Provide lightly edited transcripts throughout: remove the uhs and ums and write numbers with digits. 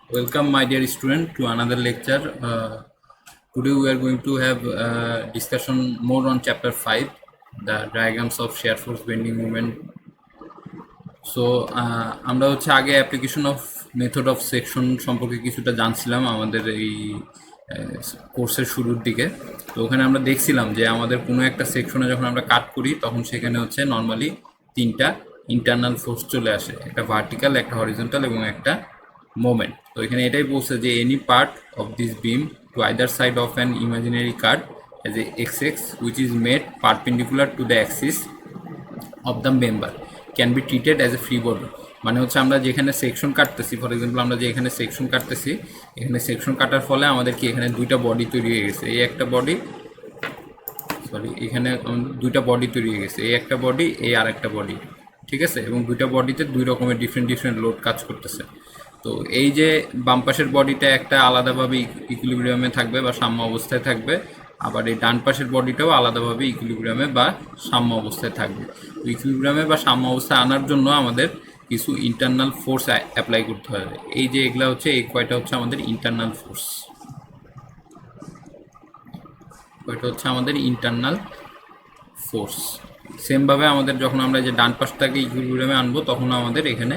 Welcome, my dear student, to another lecture. Today we are going to have discussion more on chapter 5, the diagrams of shear force bending moment. So আমরা হচ্ছে আগে application of method of section সম্পর্কে কিছুটা জানছিলাম আমাদের এই কোর্সের শুরুর দিকে। তো ওখানে আমরা দেখছিলাম যে আমাদের কোনো একটা সেকশনে যখন আমরা কাট করি তখন সেখানে হচ্ছে নর্মালি তিনটা ইন্টারনাল ফোর্স চলে আসে, একটা ভার্টিক্যাল, একটা হরিজন্টাল এবং একটা মোমেন্ট। তো এখানে এটাই বলছে যে any part of this beam to either side of an imaginary card as a X X which is made perpendicular to the axis of the member can be treated as a free body. মানে হচ্ছে আমরা যেখানে section কাটতেছি, for example আমরা যে এখানে section কাটতেছি, এখানে সেকশন কাটার ফলে আমাদের কি এখানে দুইটা বডি তৈরি হয়ে গেছে, এই একটা বডি, সরি এখানে দুইটা বডি তৈরি হয়ে গেছে, এই একটা বডি, এই আর একটা বডি, ঠিক আছে। এবং দুইটা বডিতে দুই রকমের ডিফারেন্ট লোড কাজ করতেছে। তো এই যে বাম পাশের বডিটা একটা আলাদাভাবে ইকুইলিব্রিয়ামে থাকবে বা সাম্য অবস্থায় থাকবে, আবার এই ডান পাশের বডিটাও আলাদাভাবে ইকুইলিব্রিয়ামে বা সাম্য অবস্থায় থাকবে। ইকুইলিব্রিয়ামে বা সাম্য অবস্থায় আনার জন্য আমাদের কিছু ইন্টারনাল ফোর্স অ্যাপ্লাই করতে হবে। এই যে এগুলা হচ্ছে, এই কয়টা হচ্ছে আমাদের ইন্টারনাল ফোর্স, কয়টা হচ্ছে আমাদের ইন্টারনাল ফোর্স। সেমভাবে আমাদের যখন আমরা যে ডান পাশটাকে ইকুইলিব্রিয়ামে আনবো তখন আমাদের এখানে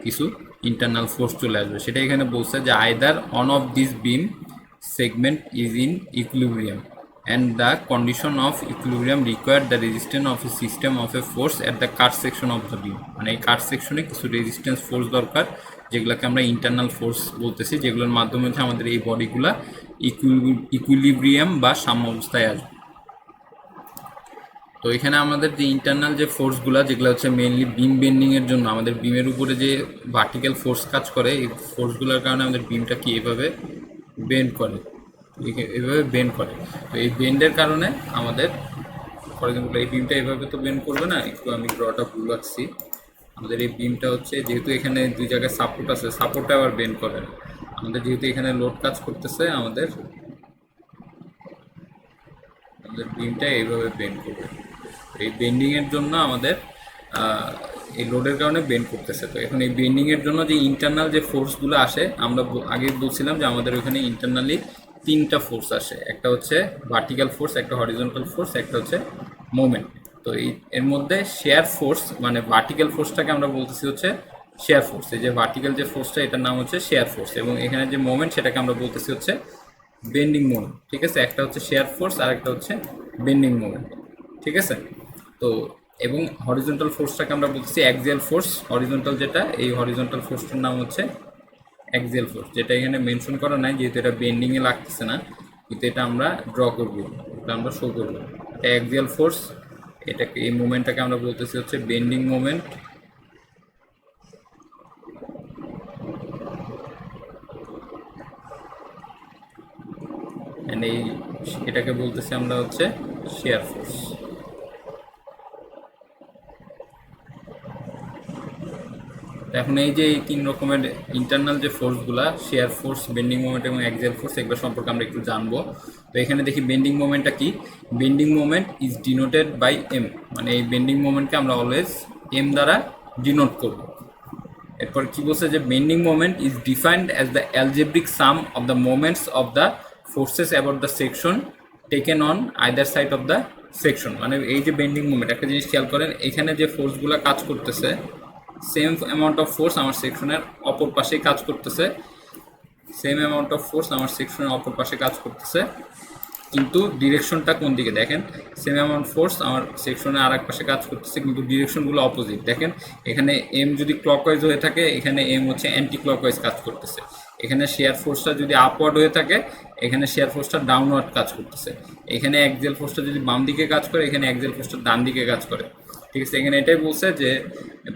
কিছু ইন্টারনাল ফোর্স চলে আসবে। সেটা এখানে বলছে যে either on of this beam segment is in equilibrium and the condition of equilibrium require the resistance of a system of a force at the cut section of the beam. মানে এই কাট সেকশনে কিছু রেজিস্ট্যান্স ফোর্স দরকার, যেগুলোকে আমরা internal force বলতেছি, যেগুলোর মাধ্যমে হচ্ছে আমাদের এই বডিগুলা ইকুইলিব্রিয়াম বা সাম্য অবস্থায় আসবে। তো এখানে আমাদের যে ইন্টারনাল যে ফোর্সগুলো, যেগুলো হচ্ছে মেইনলি বিম বেন্ডিংয়ের জন্য, আমাদের বিমের উপরে যে ভার্টিক্যাল ফোর্স কাজ করে, এই ফোর্সগুলোর কারণে আমাদের বিমটা কি এভাবে বেন্ড করে, এভাবে বেন্ড করে। তো এই বেন্ডের কারণে আমাদের, ফর এক্সাম্পল এই বিমটা এভাবে তো বেন্ড করবে না, একটু আমি ড্রটা ভুল রাখছি। আমাদের এই বিমটা হচ্ছে, যেহেতু এখানে দুই জায়গায় সাপোর্ট আছে, সাপোর্টটা আবার বেন্ড করে না। আমাদের যেহেতু এখানে লোড কাজ করতেছে, আমাদের বিমটা এইভাবে বেন্ড করবে। এই বেন্ডিংয়ের জন্য আমাদের এই লোডের কারণে বেন্ড করতেছে। তো এখন এই বেন্ডিংয়ের জন্য যে ইন্টারনাল যে ফোর্সগুলো আসে, আমরা আগে বলছিলাম যে আমাদের ওখানে ইন্টারনালি তিনটা ফোর্স আসে, একটা হচ্ছে ভার্টিক্যাল ফোর্স, একটা হরিজন্টাল ফোর্স, একটা হচ্ছে মোমেন্ট। তো এর মধ্যে শেয়ার ফোর্স, মানে ভার্টিক্যাল ফোর্সটাকে আমরা বলতেছি হচ্ছে শেয়ার ফোর্স। এই যে ভার্টিক্যাল যে ফোর্সটা, এটার নাম হচ্ছে শেয়ার ফোর্স, এবং এখানে যে মোমেন্ট সেটাকে আমরা বলতেছি হচ্ছে বেন্ডিং মোমেন্ট, ঠিক আছে। একটা হচ্ছে শেয়ার ফোর্স আর একটা হচ্ছে বেন্ডিং মোমেন্ট, ঠিক আছে। তো এবং হরিজন্টাল ফোর্সটাকে আমরা বলতেছি অ্যাক্সিয়াল ফোর্স। হরিজন্টাল যেটা, এই হরিজন্টাল ফোর্সটার নাম হচ্ছে অ্যাক্সিয়াল ফোর্স, যেটা এখানে মেনশন করা নাই যেহেতু এটা বেন্ডিংয়ে লাগতেছে না, কিন্তু এটা আমরা ড্র করব, এটা আমরা শো করবো। এটা অ্যাক্সিয়াল ফোর্স, এটাকে, এই মুভমেন্টটাকে আমরা বলতেছি হচ্ছে বেন্ডিং মোমেন্ট। এই এটাকে বলতেছি আমরা হচ্ছে শেয়ার ফোর্স। এখন এই যে এই তিন রকমের ইন্টারনাল যে ফোর্সগুলা, শেয়ার ফোর্স, বেন্ডিং মোমেন্ট এবং অ্যাক্সিয়াল ফোর্স, এগুলো সম্পর্কে আমরা একটু জানবো। তো এখানে দেখি বেন্ডিং মোমেন্টটা কি। Bending moment is denoted by M, মানে এই বেন্ডিং মোমেন্টকে আমরা অলওয়েজ এম দ্বারা ডিনোট করব। এরপর কি বলছে যে bending moment is defined as the algebraic sum of the moments of the forces about the section taken on either side of the section. মানে এই যে বেন্ডিং মোমেন্ট, একটা জিনিস খেয়াল করেন, এখানে যে ফোর্সগুলো কাজ করতেছে, সেম অ্যামাউন্ট অফ ফোর্স আমার সেকশনের অপর পাশে কাজ করতেছে, সেম অ্যামাউন্ট অফ ফোর্স আমার সেকশনের অপর পাশে কাজ করতেছে, কিন্তু ডিরেকশনটা কোন দিকে দেখেন, সেম অ্যামাউন্ট ফোর্স আমার সেকশনে আর এক পাশে কাজ করতেছে, কিন্তু ডিরেকশনগুলো অপোজিট। দেখেন এখানে এম যদি ক্লকওয়াইজ হয়ে থাকে, এখানে এম হচ্ছে অ্যান্টি ক্লকওয়াইজ কাজ করতেছে। এখানে শেয়ার ফোর্সটা যদি আপওয়ার্ড হয়ে থাকে, এখানে শেয়ার ফোর্সটা ডাউনওয়ার্ড কাজ করতেছে। এখানে অ্যাক্সিয়াল ফোর্সটা যদি বাম দিকে কাজ করে, এখানে অ্যাক্সিয়াল ফোর্সটা ডান দিকে কাজ করে, ঠিক আছে। এখানে এটাই বলছে যে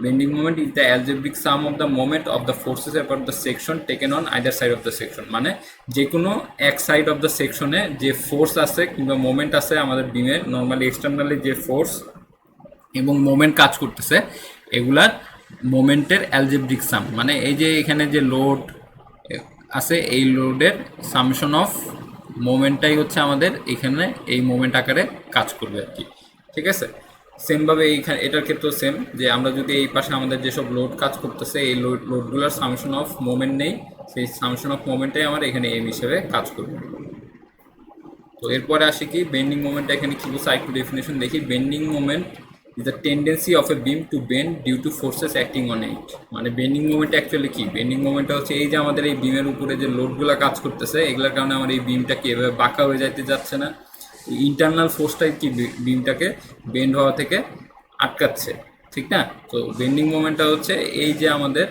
bending moment is the algebraic sum of the moment of the forces about the section taken on either side of the section. মানে যে কোনো এক সাইড অফ দ্য সেকশনে যে ফোর্স আছে কিংবা মোমেন্ট আছে আমাদের বিমের, নর্মালি এক্সটার্নালি যে ফোর্স এবং মোমেন্ট কাজ করতেছে, এগুলার মোমেন্টের অ্যালজেব্রিক সাম, মানে এই যে এখানে যে লোড আছে, এই লোডের সামেশন অফ মোমেন্টটাই হচ্ছে আমাদের এখানে এই মোমেন্ট আকারে কাজ করবে আর কি, ঠিক আছে। সেমভাবে এইখানে এটার ক্ষেত্রেও সেম, যে আমরা যদি এই পাশে আমাদের যেসব লোড কাজ করতেছে এই লোডগুলোর সামেশন অফ মোমেন্ট নেই, সেই সামেশন অফ মোমেন্টটাই আমার এখানে এম হিসেবে কাজ করবে। তো এরপরে আসি কি বেন্ডিং মোমেন্টটা এখানে কি বলছে একটু ডেফিনেশন দেখি। Bending moment is the tendency of a beam to bend due to forces acting on it. মানে বেন্ডিং মোমেন্ট অ্যাকচুয়ালি কি, বেন্ডিং মোমেন্টটা হচ্ছে এই যে আমাদের এই বিমের উপরে যে লোডগুলো কাজ করতেছে এগুলোর কারণে আমার এই বিমটা কি এভাবে বাঁকা হয়ে যাইতে যাচ্ছে না, ইন্টারনাল ফোর্সটাই কি বিমটাকে বেন্ড হওয়া থেকে আটকাচ্ছে, ঠিক না? তো বেন্ডিং মোমেন্টটা হচ্ছে এই যে আমাদের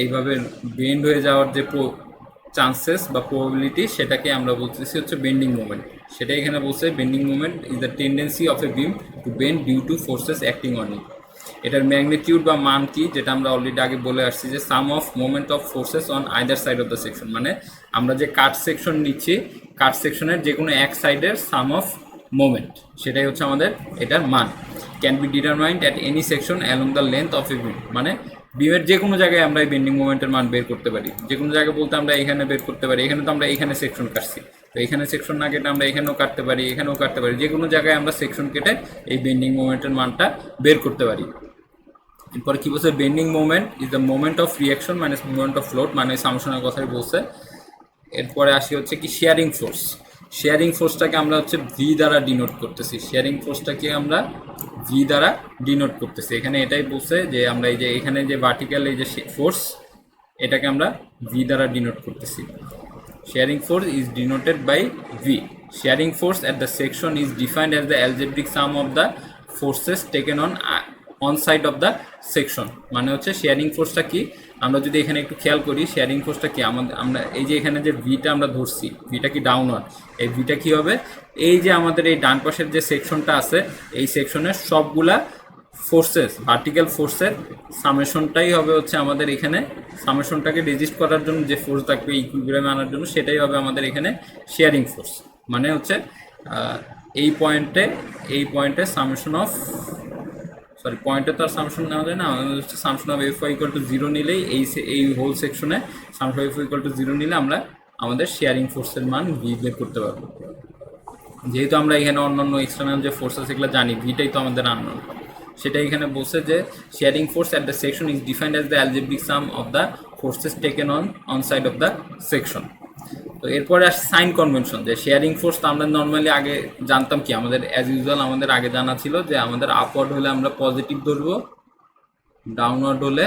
এইভাবে বেন্ড হয়ে যাওয়ার যে চান্সেস বা প্রবাবিলিটি সেটাকে আমরা বলতেছি হচ্ছে বেন্ডিং মোমেন্ট। সেটা এখানে বলছে bending moment is the tendency of a beam to bend due to forces acting on it. এটার ম্যাগনিটিউড বা মান কি, যেটা আমরা অলরেডি আগে বলে আসছি যে sum of moment of forces on either side of the section. মানে আমরা যে কাট সেকশন নিচ্ছি কাট সেকশনের যে কোনো এক সাইডের সাম অফ মোমেন্ট, সেটাই হচ্ছে আমাদের এটার মান। Can be determined at any section along the length of a beam. মানে বিমের যে কোনো জায়গায় আমরা এই বেন্ডিং মোমেন্টের মান বের করতে পারি। যে কোনো জায়গায় বলতে আমরা এখানে বের করতে পারি, এখানে তো আমরা এখানে সেকশন কাটছি, তো এখানে সেকশন না কেটে আমরা এখানেও কাটতে পারি, এখানেও কাটতে পারি, যে কোনো জায়গায় আমরা সেকশন কেটে এই বেন্ডিং মোমেন্টের মানটা বের করতে পারি। এরপরে কি বলছে, bending moment is the moment of reaction minus moment of float, মানে সামেশনের কথাই বলছে। এরপরে আসি হচ্ছে কি শেয়ারিং ফোর্স। শেয়ারিং ফোর্সটাকে আমরা হচ্ছে ভি দ্বারা ডিনোট করতেছি। শেয়ারিং ফোর্সটাকে আমরা ভি দ্বারা ডিনোট করতেছি। এখানে এটাই বলছে যে আমরা এই যে এখানে যে ভার্টিক্যাল এই যে ফোর্স এটাকে আমরা ভি দ্বারা ডিনোট করতেছি। Shearing force is denoted by V. Shearing force at the section is defined as the algebraic sum of the forces taken on side of the section. মানে হচ্ছে শেয়ারিং ফোর্সটা কি, আমরা যদি এখানে একটু খেয়াল করি শেয়ারিং ফোর্সটা কি, আমরা এই যে এখানে যে ভিটা আমরা ধরছি, ভিটা কি ডাউনওয়ার্ড, এই ভিটা কি হবে, এই যে আমাদের এই ডান পাশের যে সেকশনটা আছে এই সেকশনের সবগুলা ফোর্সেস ভার্টিক্যাল ফোর্সের সামেশনটাই হবে হচ্ছে আমাদের এখানে, সামেশনটাকে রেজিস্ট করার জন্য যে ফোর্স থাকবে ইকুইলিব্রিয়ামে আনার জন্য সেটাই হবে আমাদের এখানে শেয়ারিং ফোর্স। মানে হচ্ছে এই পয়েন্টে সামেশন অফ পয়েন্টে তো আর সামশন নেওয়া যায় না, হচ্ছে summation of F Y equal to 0 নিলেই এই হোল সেকশনে summation of F Y equal to 0 নিলে আমরা আমাদের শেয়ারিং ফোর্সের মান ভি বের করতে পারবো। যেহেতু আমরা এখানে অন্যান্য এক্সটার্নাল যে ফোর্স আছে এগুলো জানি, ভিটাই তো আমাদের আননোন, সেটা এখানে বলছে যে sharing force at the section is defined as the algebraic sum of the forces taken on side of the section. তো এরপরে আসে সাইন কনভেনশন। যে শেয়ারিং ফোর্স তো আমরা নর্মালি আগে জানতাম কি, আমাদের অ্যাজ ইউজুয়াল আমাদের আগে জানা ছিল যে আমাদের আপওয়ার্ড হলে আমরা পজিটিভ ধরবো, ডাউনওয়ার্ড হলে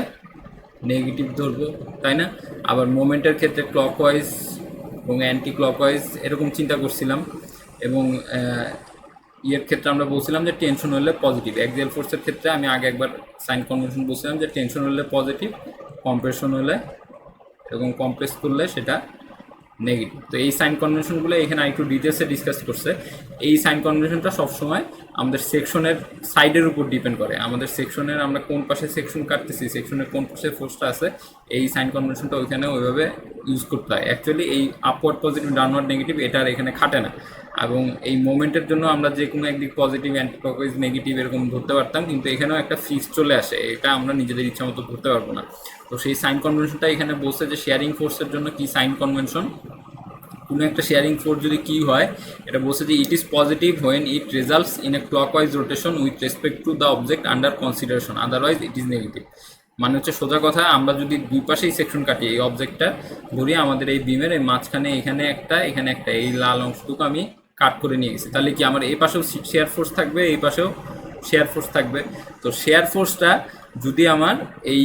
নেগেটিভ ধরবো, তাই না? আবার মোমেন্টের ক্ষেত্রে ক্লকওয়াইজ এবং অ্যান্টি ক্লকওয়াইজ এরকম চিন্তা করছিলাম। এবং ইয়ের ক্ষেত্রে আমরা বলছিলাম যে টেনশন হলে পজিটিভ। অ্যাক্সিয়াল ফোর্সের ক্ষেত্রে আমি আগে একবার সাইন কনভেনশন বলছিলাম যে টেনশন হলে পজিটিভ, কম্প্রেশন হলে এবং কম্প্রেস করলে সেটা নেগেটিভ। তো এই সাইন কনভেনশনগুলো এখানে আরেকটু ডিটেলসে ডিসকাস করছে। এই সাইন কনভেনশনটা সবসময় আমাদের সেকশনের সাইডের উপর ডিপেন্ড করে, আমাদের সেকশনের আমরা কোন পাশে সেকশন কাটতেছি, সেকশনের কোন পাশে ফোর্সটা আছে, এই সাইন কনভেনশনটা ওইখানে ওইভাবে ইউজ করতে হয়। অ্যাকচুয়ালি এই আপওয়ার্ড পজিটিভ ডাউনওয়ার্ড নেগেটিভ এটা আর এখানে খাটে না। এবং এই মোমেন্টের জন্য আমরা যে কোনো একদিক পজিটিভ অ্যান্টি ক্লকওয়াইজ নেগেটিভ এরকম ধরতে পারতাম, কিন্তু এখানেও একটা ফিক্স চলে আসে, এটা আমরা নিজেদের ইচ্ছা মতো ধরতে পারবো না। তো সেই সাইন কনভেনশনটা এখানে বলছে যে শেয়ারিং ফোর্সের জন্য কি সাইন কনভেনশন, কোনো একটা শেয়ারিং ফোর্স যদি কি হয় এটা বলছে যে it is positive when it results in a clockwise rotation with respect to the object under consideration, otherwise it is negative. মানে হচ্ছে সোজা কথা, আমরা যদি দুই পাশেই সেকশন কাটি, এই অবজেক্টটা ধরি আমাদের এই বিমের এই মাঝখানে এখানে একটা এই লাল অংশটুকু আমি কাট করে নিয়ে গেছি, তাহলে কি আমার এই পাশেও শেয়ার ফোর্স থাকবে, এই পাশেও শেয়ার ফোর্স থাকবে। তো শেয়ার ফোর্সটা যদি আমার এই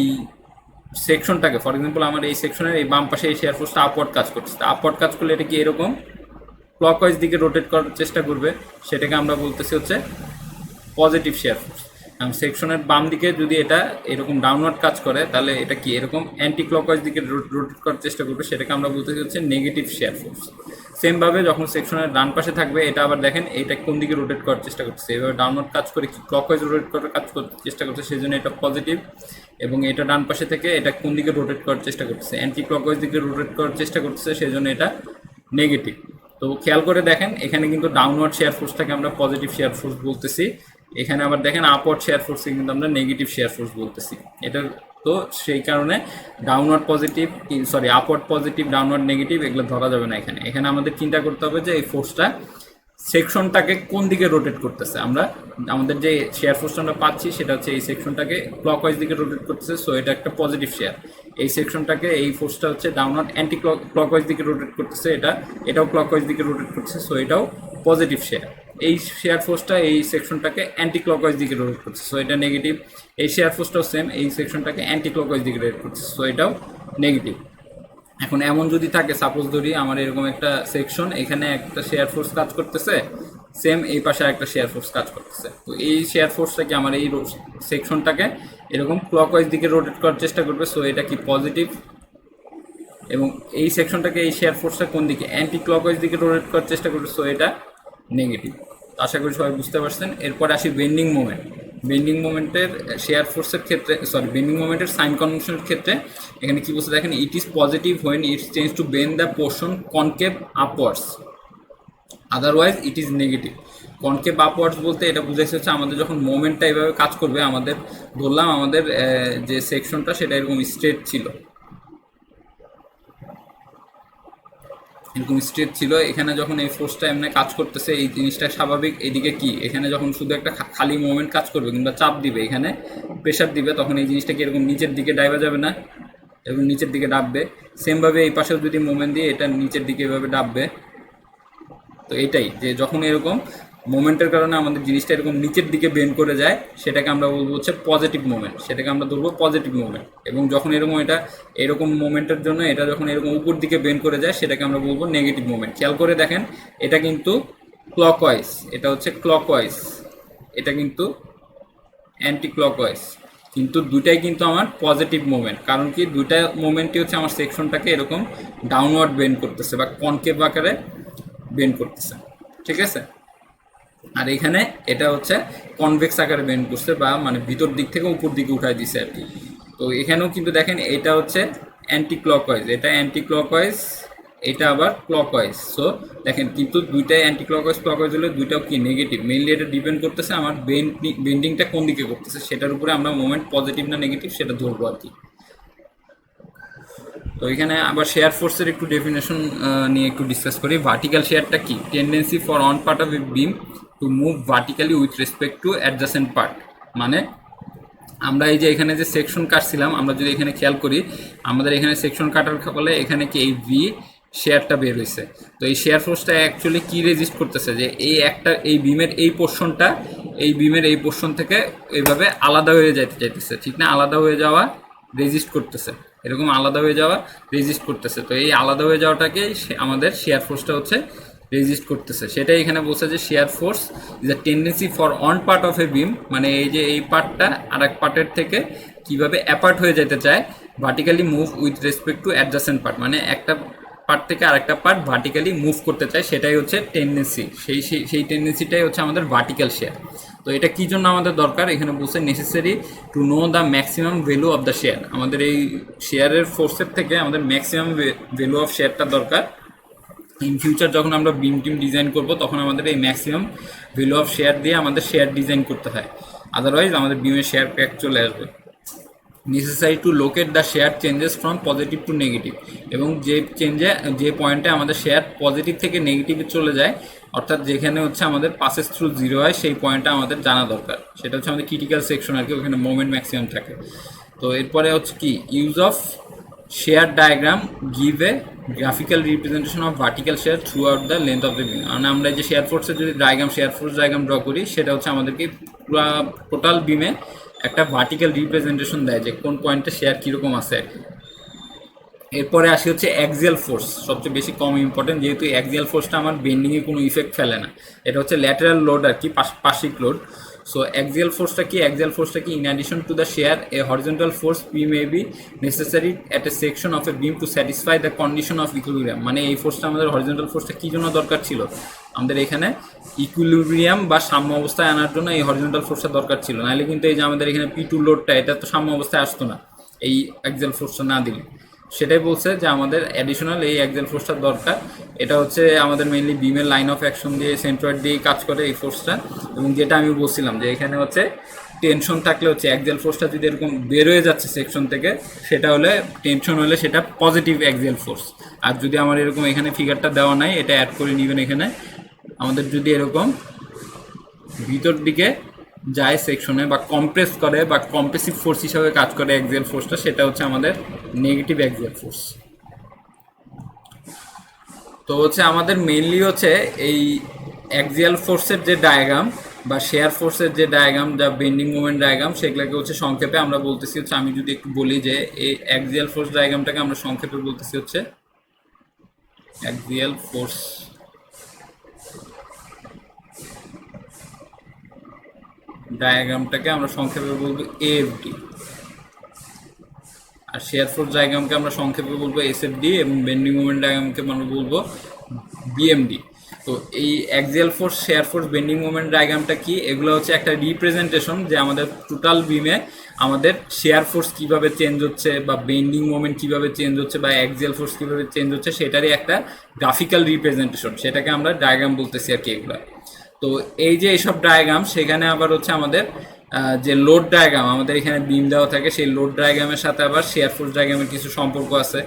সেকশনটাকে, ফর এক্সাম্পল আমার এই সেকশনের এই বাম পাশে এই শেয়ার ফোর্সটা আপওয়ার্ড কাজ করছে, আপওয়ার্ড কাজ করলে এটা কি এরকম ক্লকওয়াইজ দিকে রোটেট করার চেষ্টা করবে, সেটাকে আমরা বলতেছি হচ্ছে পজিটিভ শেয়ার ফোর্স। এবং সেকশনের বাম দিকে যদি এটা এরকম ডাউনওয়ার্ড কাজ করে তাহলে এটা কি এরকম অ্যান্টি ক্লকওয়াইজ দিকে রোটেট করার চেষ্টা করবে, সেটাকে আমরা বলতেছি হচ্ছে নেগেটিভ শেয়ার ফোর্স। সেমভাবে যখন সেকশনের ডান পাশে থাকবে এটা আবার দেখেন এটা কোন দিকে রোটেট করার চেষ্টা করছে, এভাবে ডাউনওয়ার্ড কাজ করে কি ক্লকওয়াইজ রোটেট করার কাজ করতে চেষ্টা করছে, সেই জন্য এটা পজিটিভ। এবং এটা ডান পাশে থেকে এটা কোন দিকে রোটেট করার চেষ্টা করছে, অ্যান্টি ক্লকওয়াইজ দিকে রোটেট করার চেষ্টা করছে, সেই জন্য এটা নেগেটিভ। তো খেয়াল করে দেখেন এখানে কিন্তু ডাউনওয়ার্ড শেয়ার ফোর্সটাকে আমরা পজিটিভ শেয়ার ফোর্স বলতেছি, এখানে আবার দেখেন আপওয়ার্ড শেয়ার ফোর্সকে কিন্তু আমরা নেগেটিভ শেয়ার ফোর্স বলতেছি। এটা তো সেই কারণে downward positive upward positive downward negative এগুলো ধরা যাবে না। এখানে আমাদের চিন্তা করতে হবে যে এই ফোর্সটা সেকশনটাকে কোন দিকে রোটেট করতেছে। আমরা আমাদের যে শেয়ার ফোর্সটা আমরা পাচ্ছি সেটা হচ্ছে এই সেকশনটাকে ক্লকওয়াইজ দিকে রোটেট করতেছে, সো এটা একটা পজিটিভ শেয়ার। এই সেকশনটাকে এই ফোর্সটা হচ্ছে ডাউনওয়ার্ড অ্যান্টি ক্লকওয়াইজ দিকে রোটেট করতেছে, এটাও ক্লকওয়াইজ দিকে রোটেট করতেছে, সো এটাও পজিটিভ শেয়ার। এই শেয়ার ফোর্সটা এই সেকশনটাকে অ্যান্টি ক্লকওয়াইজ দিকে রোটেট করছে, সো এটা নেগেটিভ। এই শেয়ার ফোর্সটাও সেম, এই সেকশনটাকে অ্যান্টি ক্লকওয়াইজ দিকে রোটেট করছে, সো এটাও নেগেটিভ। এখন এমন যদি থাকে, সাপোজ ধরি আমার এরকম একটা সেকশন, এখানে একটা শেয়ার ফোর্স কাজ করতেছে, সেম এই পাশে একটা শেয়ার ফোর্স কাজ করতেছে, তো এই শেয়ার ফোর্সটাকে আমার এই সেকশনটাকে এরকম ক্লকওয়াইজ দিকে রোটেট করার চেষ্টা করবে, সো এটা কি পজিটিভ। এবং এই সেকশনটাকে এই শেয়ার ফোর্সটা কোন দিকে অ্যান্টি ক্লকওয়াইজ দিকে রোটেট করার চেষ্টা করবে, সো এটা নেগেটিভ। আশা করি সবাই বুঝতে পারছেন। এরপর আসি বেন্ডিং মোমেন্ট। বেন্ডিং মোমেন্টের শেয়ার ফোর্সের ক্ষেত্রে, বেন্ডিং মোমেন্টের সাইন কনভেনশনের ক্ষেত্রে এখানে কি বলছে দেখেন, it is positive when it change to bend the portion concave upwards, otherwise it is negative. Concave upwards বলতে এটা বুঝাইছে হচ্ছে আমাদের যখন মোমেন্টটা এইভাবে কাজ করবে, আমাদের ধরলাম আমাদের যে সেকশনটা সেটা এরকম স্ট্রেট ছিল, এরকম স্ট্রেট ছিল, এখানে যখন এই ফোর্সটা এমনি কাজ করতেছে এই জিনিসটা স্বাভাবিক। এদিকে কি, এখানে যখন শুধু একটা খালি মোমেন্ট কাজ করবে কিংবা চাপ দিবে, এখানে প্রেশার দিবে, তখন এই জিনিসটা কি এরকম নিচের দিকে ডাইবা যাবে না, এরকম নিচের দিকে ডাববে। সেমভাবে এই পাশেও যদি মোমেন্ট দিয়ে এটা নিচের দিকে এভাবে ডাববে। তো এটাই যে যখন এরকম মোমেন্টের কারণে আমাদের জিনিসটা এরকম নিচের দিকে বেন্ড করে যায়, সেটাকে আমরা বলবো হচ্ছে পজিটিভ মোমেন্ট, সেটাকে আমরা ধরবো পজিটিভ মোমেন্ট। এবং যখন এরকম এটা এরকম মোমেন্টের জন্য এটা যখন এরকম উপর দিকে বেন্ড করে যায়, সেটাকে আমরা বলবো নেগেটিভ মোমেন্ট। খেয়াল করে দেখেন, এটা কিন্তু ক্লকওয়াইজ, এটা হচ্ছে ক্লকওয়াইজ, এটা কিন্তু অ্যান্টি ক্লকওয়াইজ, কিন্তু দুইটাই কিন্তু আমার পজিটিভ মোমেন্ট। কারণ কি, দুইটা মোমেন্টই হচ্ছে আমার সেকশনটাকে এরকম ডাউনওয়ার্ড বেন্ড করতেছে বা কনকেভ আকারে বেন্ড করতেছে, ঠিক আছে। আর এখানে এটা হচ্ছে কনভেক্স আকারে বেন্ড করছে, বা মানে ভিতর দিক থেকে উপর দিকে উঠাই দিছে আর কি। তো এখানেও কিন্তু দেখেন এটা হচ্ছে অ্যান্টি ক্লকওয়াইজ, এটা অ্যান্টি ক্লকওয়াইজ, এটা আবার ক্লকওয়াইজ। সো দেখেন কিন্তু দুইটাই অ্যান্টি ক্লকওয়াইজ ক্লকওয়াইজ হলে দুইটাও কি নেগেটিভ। মেইনলি এটা ডিপেন্ড করতেছে আমার বেন্ডিংটা কোন দিকে করতেছে, সেটার উপরে আমরা মোমেন্ট পজিটিভ না নেগেটিভ সেটা ধরবো আর কি। তো এখানে আবার শেয়ার ফোর্সের একটু ডেফিনেশন নিয়ে একটু ডিসকাস করি। ভার্টিক্যাল শেয়ারটা কি, tendency for on part of a beam to move vertically with respect to adjacent part. মানে আমরা এই যে এখানে যে সেকশন কাটছিলাম, আমরা যদি এখানে খেয়াল করি, আমাদের এখানে সেকশন কাটার ফলে এখানে কি এই ভি শেয়ারটা বের হয়েছে। তো এই শেয়ার ফোর্সটা অ্যাকচুয়ালি কি রেজিস্ট করতেছে, যে এই বিমের এই পোর্শনটা এই বিমের এই পোর্শন থেকে এইভাবে আলাদা হয়ে যাইতে চাইতেছে, ঠিক না, আলাদা হয়ে যাওয়া রেজিস্ট করতেছে, এরকম আলাদা হয়ে যাওয়া রেজিস্ট করতেছে। তো এই আলাদা হয়ে যাওয়াটাকে আমাদের শেয়ার ফোর্সটা হচ্ছে রেজিস্ট করতেছে। সেটাই এখানে বলছে যে shear force is a tendency for on part of a beam, মানে এই যে এই পার্টটা আর এক পার্টের থেকে কিভাবে অ্যাপার্ট হয়ে যেতে চায়, vertically move with respect to adjacent part, মানে একটা পার্ট থেকে আরেকটা পার্ট ভার্টিক্যালি মুভ করতে চায়, সেটাই হচ্ছে টেন্ডেন্সি। সেই টেন্ডেন্সিটাই হচ্ছে আমাদের ভার্টিক্যাল শেয়ার। তো এটা কি জন্য আমাদের দরকার, এখানে বলছে necessary to know the maximum value of the share. আমাদের এই শেয়ারের ফোর্সের থেকে আমাদের ম্যাক্সিমাম ভ্যালু অফ শেয়ারটা দরকার। ইন ফিউচার যখন আমরা বিম টিম ডিজাইন করব, তখন আমাদের এই ম্যাক্সিমাম ভ্যালু অফ শেয়ার দিয়ে আমাদের শেয়ার ডিজাইন করতে হয়, আদারওয়াইজ আমাদের বিমের শেয়ার প্যাক চলে আসবে। Necessary to locate the shear changes from positive to negative, এবং যে পয়েন্টে আমাদের শেয়ার পজিটিভ থেকে নেগেটিভে চলে যায়, অর্থাৎ যেখানে হচ্ছে আমাদের পাসেস থ্রু জিরো হয়, সেই পয়েন্টটা আমাদের জানা দরকার। সেটা হচ্ছে আমাদের ক্রিটিক্যাল সেকশন আর কি, ওখানে মোমেন্ট ম্যাক্সিমাম থাকে। তো এরপরে হচ্ছে কি, use of shear diagram give a graphical representation of vertical shear throughout the length of the beam. মানে আমরা যে শেয়ার ফোর্সের যদি শেয়ার ফোর্স ডায়াগ্রাম ড্র করি, সেটা হচ্ছে আমাদেরকে পুরো টোটাল বিমে একটা ভার্টিক্যাল রিপ্রেজেন্টেশন দেয় যে কোন পয়েন্টে শেয়ার কীরকম আছে আর কি। এরপরে আসি হচ্ছে অ্যাক্সিয়াল ফোর্স, সবচেয়ে বেশি কম ইম্পর্টেন্ট, যেহেতু অ্যাক্সিয়াল ফোর্সটা আমার বেন্ডিংয়ে কোনো ইফেক্ট ফেলে না, এটা হচ্ছে ল্যাটারাল লোড আর কি, পার্শ্বিক লোড। সো অ্যাক্সিয়াল ফোর্সটা কি, in addition to the share A horizontal force P may be necessary at a section of a beam to satisfy the condition of equilibrium. মানে এই ফোর্সটা আমাদের হরিজন্টাল ফোর্সটা কী জন্য দরকার ছিল, আমাদের এখানে ইকুইলিব্রিয়াম বা সাম্য অবস্থায় আনার জন্য এই হরিজন্টাল ফোর্সটা দরকার ছিল, নাহলে কিন্তু এই যে আমাদের এখানে পি টু লোডটা, এটা তো সাম্য অবস্থায় আসতো না এই অ্যাক্সিয়াল ফোর্সটা না দিলে। সেটাই বলছে যে আমাদের অ্যাডিশনাল এই অ্যাক্সিয়াল ফোর্সটা দরকার। এটা হচ্ছে আমাদের মেইনলি বিমের লাইন অফ অ্যাকশন দিয়ে সেন্ট্রয়েড দিয়েই কাজ করে এই ফোর্সটা। এবং যেটা আমি বলছিলাম যে এখানে হচ্ছে টেনশন থাকলে হচ্ছে অ্যাক্সিয়াল ফোর্সটা যদি এরকম বের হয়ে যাচ্ছে সেকশন থেকে, সেটা হলে টেনশন হলে সেটা পজিটিভ অ্যাক্সিয়াল ফোর্স। আর যদি আমার এরকম এখানে ফিগারটা দেওয়া নাই, এটা অ্যাড করে নেবেন এখানে, আমাদের যদি এরকম ভিতর দিকে যায় সেকশনে বা কম্প্রেস করে বা কম্প্রেসিভ ফোর্স হিসাবে কাজ করে অ্যাক্সিয়াল ফোর্সটা, সেটা হচ্ছে আমাদের নেগেটিভ অ্যাক্সিয়াল ফোর্স। তো হচ্ছে আমাদের মেইনলি হচ্ছে এই অ্যাক্সিয়াল ফোর্সের যে ডায়াগ্রাম বা শেয়ার ফোর্সের যে ডায়াগ্রাম, যা বেন্ডিং মোমেন্ট ডায়াগ্রাম, সেগুলোকে হচ্ছে সংক্ষেপে আমরা বলতেছি হচ্ছে, আমি যদি একটু বলি যে এই অ্যাক্সিয়াল ফোর্স ডায়াগ্রামটাকে আমরা সংক্ষেপে বলতেছি হচ্ছে অ্যাক্সিয়াল ফোর্স ডায়াগ্রামটাকে আমরা সংক্ষেপে বলবো এএফডি, আর শেয়ার ফোর্স ডায়াগ্রামকে আমরা সংক্ষেপে বলবো এসএফডি, এবং বেন্ডিং মোমেন্ট ডায়াগ্রামকে আমরা বলবো বিএমডি। তো এই axial force, shear force, bending moment ডায়াগ্রামটা কি? এগুলো হচ্ছে একটা রিপ্রেজেন্টেশন যে আমাদের টোটাল বিমে আমাদের শেয়ার ফোর্স কিভাবে চেঞ্জ হচ্ছে, বা বেন্ডিং মোমেন্ট কিভাবে চেঞ্জ হচ্ছে, বা অ্যাক্সিয়াল ফোর্স কিভাবে চেঞ্জ হচ্ছে, সেটারই একটা গ্রাফিক্যাল রিপ্রেজেন্টেশন, সেটাকে আমরা ডায়াগ্রাম বলতেছি আর কি এগুলো। তো এই যে এইসব ডায়াগ্রাম, সেখানে আবার হচ্ছে আমাদের যে লোড ডায়াগ্রাম, আমাদের এখানে বিম দেওয়া থাকে, সেই লোড ডায়াগ্রামের সাথে আবার শেয়ার ফোর্স ডায়াগ্রামের কিছু সম্পর্ক আছে।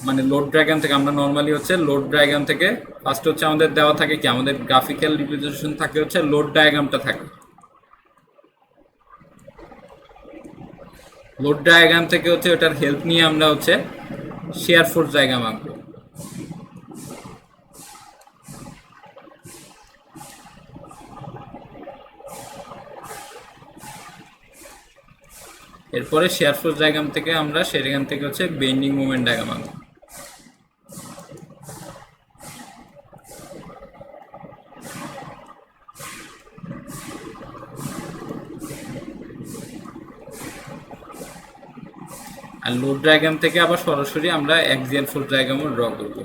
মানে লোড ডায়াগ্রাম থেকে আমরা নর্মালি হচ্ছে লোড ডায়াগ্রাম থেকে ফার্স্ট হচ্ছে আমাদের দেওয়া থাকে কি, আমাদের গ্রাফিক্যাল রিপ্রেজেন্টেশন থাকে হচ্ছে লোড ডায়াগ্রামটা থাকে। লোড ডায়াগ্রাম থেকে হচ্ছে ওটার হেল্প নিয়ে আমরা হচ্ছে শেয়ার ফোর্স ডায়াগ্রাম আঁকবো। এরপরে শেয়ার ফোর্স ডায়াগ্রাম থেকে আমরা সেখান থেকে হচ্ছে বেন্ডিং মোমেন্ট ডায়াগ্রাম আঁকবো। আর লোড ডায়াগ্রাম থেকে আবার সরাসরি আমরা অ্যাক্সিয়াল ফোর্স ডায়াগ্রামও ড্র করবো।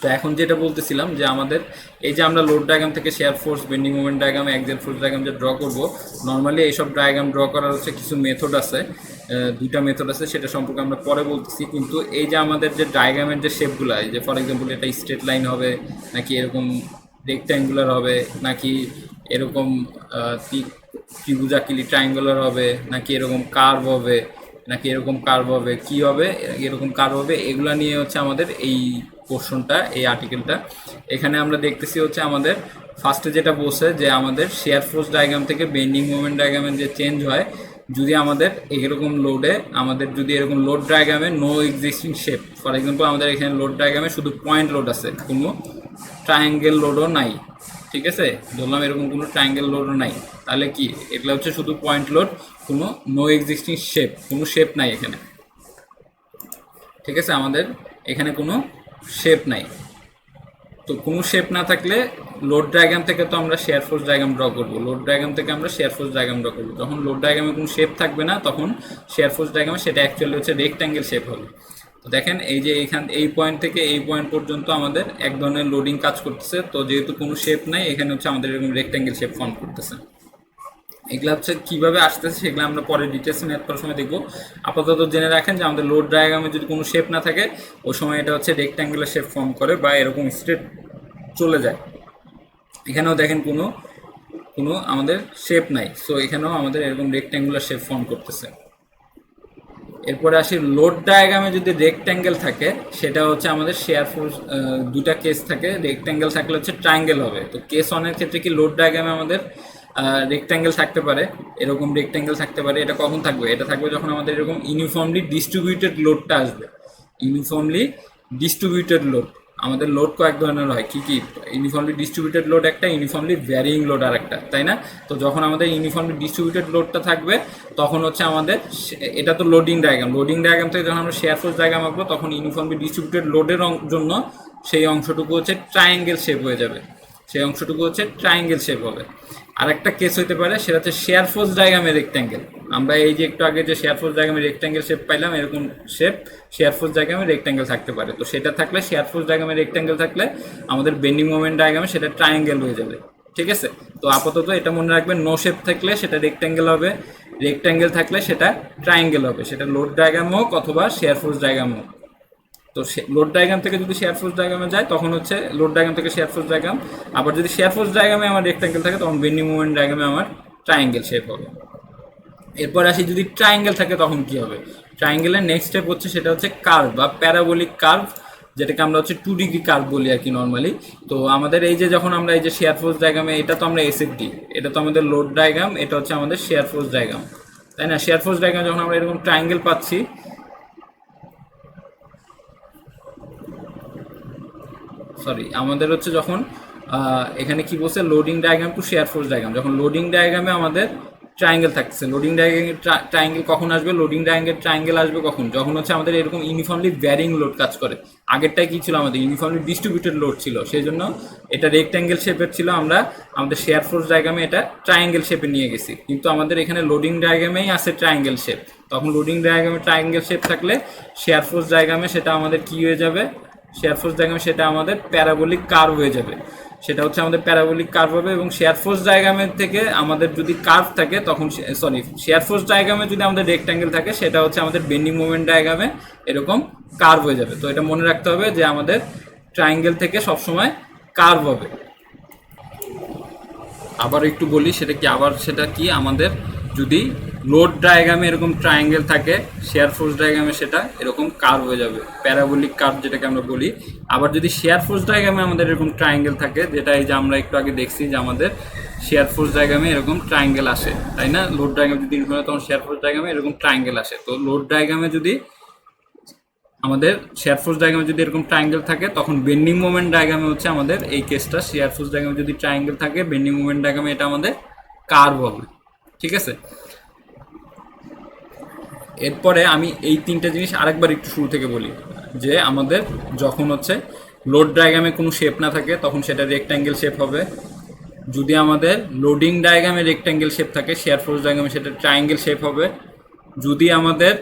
তো এখন যেটা বলতেছিলাম যে আমাদের এই যে আমরা লোড ডায়াগ্রাম থেকে share force, bending moment diagram, axial force diagram যে ড্র করবো, নর্মালি এইসব ডায়াগ্রাম ড্র করার হচ্ছে কিছু মেথড আছে, দুইটা মেথড আছে, সেটা সম্পর্কে আমরা পরে বলতেছি। কিন্তু এই যে আমাদের যে ডায়াগ্রামের যে শেপগুলো, এই যে ফর এক্সাম্পল এটা স্ট্রেট লাইন হবে, নাকি এরকম রেক্ট্যাঙ্গুলার হবে, নাকি এরকম ত্রিভুজাকৃতি ট্রায়াঙ্গুলার হবে, নাকি এরকম কার্ভ হবে, নাকি এরকম কার্ভ হবে, কি হবে, এরকম কার্ভ হবে, এগুলা নিয়ে হচ্ছে আমাদের এই পোর্শনটা, এই আর্টিকেলটা। এখানে আমরা দেখতেছি হচ্ছে আমাদের ফার্স্টে যেটা বলছে যে আমাদের শেয়ার ফোর্স ডায়াগ্রাম থেকে বেন্ডিং মোমেন্ট ডায়াগ্রামের যে চেঞ্জ হয়, যদি আমাদের এরকম লোডে, আমাদের যদি এরকম লোড ডায়াগ্রামে no existing shape, for example আমাদের এখানে লোড ডায়াগ্রামে শুধু পয়েন্ট লোড আছে, কোনো ট্রায়াঙ্গেল লোডও নাই, ঠিক আছে, ধরলাম এরকম কোনো ট্রায়াঙ্গেল লোডও নাই, তাহলে কি এগুলো হচ্ছে শুধু পয়েন্ট লোড, কোনো নো এক্সিস্টিং শেপ, কোনো শেপ নাই এখানে, ঠিক আছে, আমাদের এখানে কোনো শেপ নাই। তো কোনো শেপ না থাকলে লোড ডায়াগ্রাম থেকে তো আমরা শেয়ার ফোর্স ডায়াগ্রাম ড্র করবো, লোড ডায়াগ্রাম থেকে আমরা শেয়ার ফোর্স ডায়াগ্রাম ড্র করবো। যখন লোড ডায়াগ্রামে কোনো শেপ থাকবে না, তখন শেয়ার ফোর্স ডায়াগ্রামে সেটা অ্যাকচুয়ালি হচ্ছে রেক্ট্যাঙ্গেল শেপ হবে। তো দেখেন এই যে এই পয়েন্ট থেকে এই পয়েন্ট পর্যন্ত আমাদের এক ধরনের লোডিং কাজ করতেছে, তো যেহেতু কোনো শেপ নাই, এখানে হচ্ছে আমাদের এরকম রেক্ট্যাঙ্গেল শেপ ফর্ম করতেছে। এগুলো হচ্ছে কীভাবে আসতেছে সেগুলো আমরা পরে ডিটেলসে ম্যাথ করার সময় দেখবো। আপাতত জেনে রাখেন যে আমাদের লোড ডায়াগ্রামে যদি কোনো শেপ না থাকে, ওই সময় এটা হচ্ছে রেক্ট্যাঙ্গুলার শেপ ফর্ম করে বা এরকম স্ট্রেট চলে যায়। এখানেও দেখেন কোনো আমাদের শেপ নাই, সো এখানেও আমাদের এরকম রেক্ট্যাঙ্গুলার শেপ ফর্ম করতেছে। এরপরে আসি লোড ডায়াগ্রামে যদি রেক্ট্যাঙ্গেল থাকে, সেটা হচ্ছে আমাদের শেয়ার ফোর্স, দুটা কেস থাকে, রেক্ট্যাঙ্গেল থাকলে হচ্ছে ট্রায়াঙ্গেল হবে। তো কেস ওয়ানের ক্ষেত্রে কি লোড ডায়াগ্রামে আমাদের রেক্ট্যাঙ্গেল থাকতে পারে, এরকম রেক্ট্যাঙ্গেল থাকতে পারে। এটা কখন থাকবে? এটা থাকবে যখন আমাদের এরকম ইউনিফর্মলি ডিস্ট্রিবিউটেড লোডটা আসবে। ইউনিফর্মলি ডিস্ট্রিবিউটেড লোড, আমাদের লোড কয়েক ধরনের হয়, কি কি? ইউনিফর্মলি ডিস্ট্রিবিউটেড লোড একটা, ইউনিফর্মলি ভ্যারিং লোড আর একটা, তাই না? তো যখন আমাদের ইউনিফর্মলি ডিস্ট্রিবিউটেড লোডটা থাকবে, তখন হচ্ছে আমাদের, এটা তো লোডিং ডায়াগ্রাম, লোডিং ডায়াগ্রাম থেকে যখন আমরা শেয়ার ফোর্স ডায়াগ্রাম আঁকবো, তখন ইউনিফর্মলি ডিস্ট্রিবিউটেড লোডের জন্য সেই অংশটুকু হচ্ছে ট্রায়াঙ্গেল শেপ হয়ে যাবে, সেই অংশটুকু হচ্ছে ট্রায়াঙ্গেল শেপ হবে। আরেকটা কেস হতে পারে, সেটা হচ্ছে শেয়ার ফোর্স ডায়াগ্রামের রেক্ট্যাঙ্গেল। আমরা এই যে একটু আগে যে শেয়ার ফোর্স ডায়াগ্রামের রেক্ট্যাঙ্গেল শেপ পাইলাম, এরকম শেপ শেয়ার ফোর্স ডায়াগ্রামে রেক্ট্যাঙ্গেল থাকতে পারে। তো সেটা থাকলে, শেয়ার ফোর্স ডায়াগ্রামে রেক্ট্যাঙ্গেল থাকলে আমাদের বেন্ডিং মোমেন্ট ডায়াগ্রামে সেটা ট্রায়াঙ্গেল হয়ে যাবে, ঠিক আছে? তো আপাতত এটা মনে রাখবেন, নো শেপ থাকলে সেটা রেক্ট্যাঙ্গেল হবে, রেক্ট্যাঙ্গেল থাকলে সেটা ট্রায়াঙ্গেল হবে, সেটা লোড ডায়াগ্রাম হোক অথবা শেয়ার ফোর্স ডায়াগ্রাম হোক। তো লোড ডায়াগ্রাম থেকে যদি শেয়ার ফোর্স ডায়াগ্রামে যায়, তখন হচ্ছে লোড ডায়াগ্রাম থেকে শেয়ার ফোর্স ডায়াগ্রাম। আবার যদি শেয়ার ফোর্স ডায়াগ্রামে আমার রেক্ট্যাঙ্গেল থাকে, তখন বেন্ডিং মোমেন্ট ডায়াগ্রামে আমার ট্রায়াঙ্গেল শেপ হবে। এরপর আসি যদি ট্রায়াঙ্গেল থাকে তখন কি হবে। ট্রায়াঙ্গেলের নেক্সট স্টেপ হচ্ছে সেটা হচ্ছে কার্ভ বা প্যারাবোলিক কার্ভ, যেটাকে আমরা হচ্ছে 2 ডিগ্রি কার্ভ বলি আর কি নর্মালি। তো আমাদের এই যে যখন আমরা এই যে শেয়ার ফোর্স ডায়াগ্রামে, এটা তো আমরা এসএফডি, এটা তো আমাদের লোড ডায়াগ্রাম, এটা হচ্ছে আমাদের শেয়ার ফোর্স ডায়াগ্রাম, তাই না? শেয়ার ফোর্স ডায়াগ্রাম যখন আমরা এরকম ট্রায়াঙ্গেল পাচ্ছি, সরি আমাদের হচ্ছে যখন এখানে কি বলছে, loading diagram to share force diagram, যখন লোডিং ডায়াগ্রামে আমাদের ট্রায়াঙ্গেল থাকছে, লোডিং ডায়াগ্রামে ট্রায়াঙ্গেল কখন আসবে, লোডিং ডায়াগ্রামে ট্রায়াঙ্গেল আসবে কখন, যখন হচ্ছে আমাদের এরকম ইউনিফর্মলি ভ্যারিং লোড কাজ করে। আগেরটাই কি ছিল, আমাদের ইউনিফর্মলি ডিস্ট্রিবিউটেড লোড ছিল, সেই জন্য এটা রেক্ট্যাঙ্গেল শেপের ছিল, আমরা আমাদের শেয়ার ফোর্স ডায়াগ্রামে এটা ট্রায়াঙ্গেল শেপে নিয়ে গেছি। কিন্তু আমাদের এখানে লোডিং ডায়াগ্রামেই আছে ট্রায়াঙ্গেল শেপ, তখন লোডিং ডায়াগ্রামে ট্রায়াঙ্গেল শেপ থাকলে শেয়ার ফোর্স ডায়াগ্রামে সেটা আমাদের কি হয়ে যাবে, শেয়ার ফোর্স ডায়াগ্রামে সেটা আমাদের প্যারাবোলিক কার্ভ হয়ে যাবে, সেটা হচ্ছে আমাদের প্যারাবোলিক কার্ভ হবে। এবং শেয়ার ফোর্স ডায়াগ্রামের থেকে আমাদের যদি কার্ভ থাকে তখন, সরি শেয়ার ফোর্স ডায়াগ্রামে যদি আমাদের রেক্ট্যাঙ্গেল থাকে সেটা হচ্ছে আমাদের বেন্ডিং মোমেন্ট ডায়াগ্রামে এরকম কার্ভ হয়ে যাবে। তো এটা মনে রাখতে হবে যে আমাদের ট্রায়াঙ্গেল থেকে সবসময় কার্ভ হবে। আবার একটু বলি সেটা কি, আবার সেটা কি, আমাদের যদি লোড ডায়াগ্রামে এরকম ট্রায়াঙ্গেল থাকে, শেয়ার ফোর্স ডায়াগ্রামে সেটা এরকম কার্ভ হয়ে যাবে, প্যারাবোলিক কার্ভ যেটাকে আমরা বলি। আবার যদি শেয়ার ফোর্স ডায়াগ্রামে আমাদের এরকম ট্রায়াঙ্গেল থাকে, যেটা এই যে আমরা একটু আগে দেখছি যে আমাদের শেয়ার ফোর্স ডায়াগ্রামে এরকম ট্রায়াঙ্গেল আসে, তাই না? লোড ডায়াগ্রাম যদি তখন শেয়ার ফোর্স ডায়াগ্রামে এরকম ট্রায়াঙ্গেল আসে। তো লোড ডায়াগ্রামে যদি আমাদের শেয়ার ফোর্স ডায়াগ্রামে যদি এরকম ট্রায়াঙ্গেল থাকে, তখন বেন্ডিং মোমেন্ট ডায়াগ্রামে হচ্ছে আমাদের এই কেসটা, শেয়ার ফোর্স ডায়াগ্রামে যদি ট্রায়াঙ্গেল থাকে, বেন্ডিং মোমেন্ট ডায়াগ্রামে এটা আমাদের কার্ভ হবে, ঠিক আছে? এরপরে আমি এই তিনটা জিনিস আরেকবার একটু শুরু থেকে বলি, যে আমাদের যখন হচ্ছে লোড ডায়াগ্রামে কোনো শেপ না থাকে তখন সেটা রেক্ট্যাঙ্গেল শেপ হবে। যদি আমাদের লোডিং ডায়াগ্রামে রেক্ট্যাঙ্গেল শেপ থাকে, শেয়ার ফোর্স ডায়াগ্রামে সেটা ট্রায়াঙ্গেল শেপ হবে। যদি আমাদের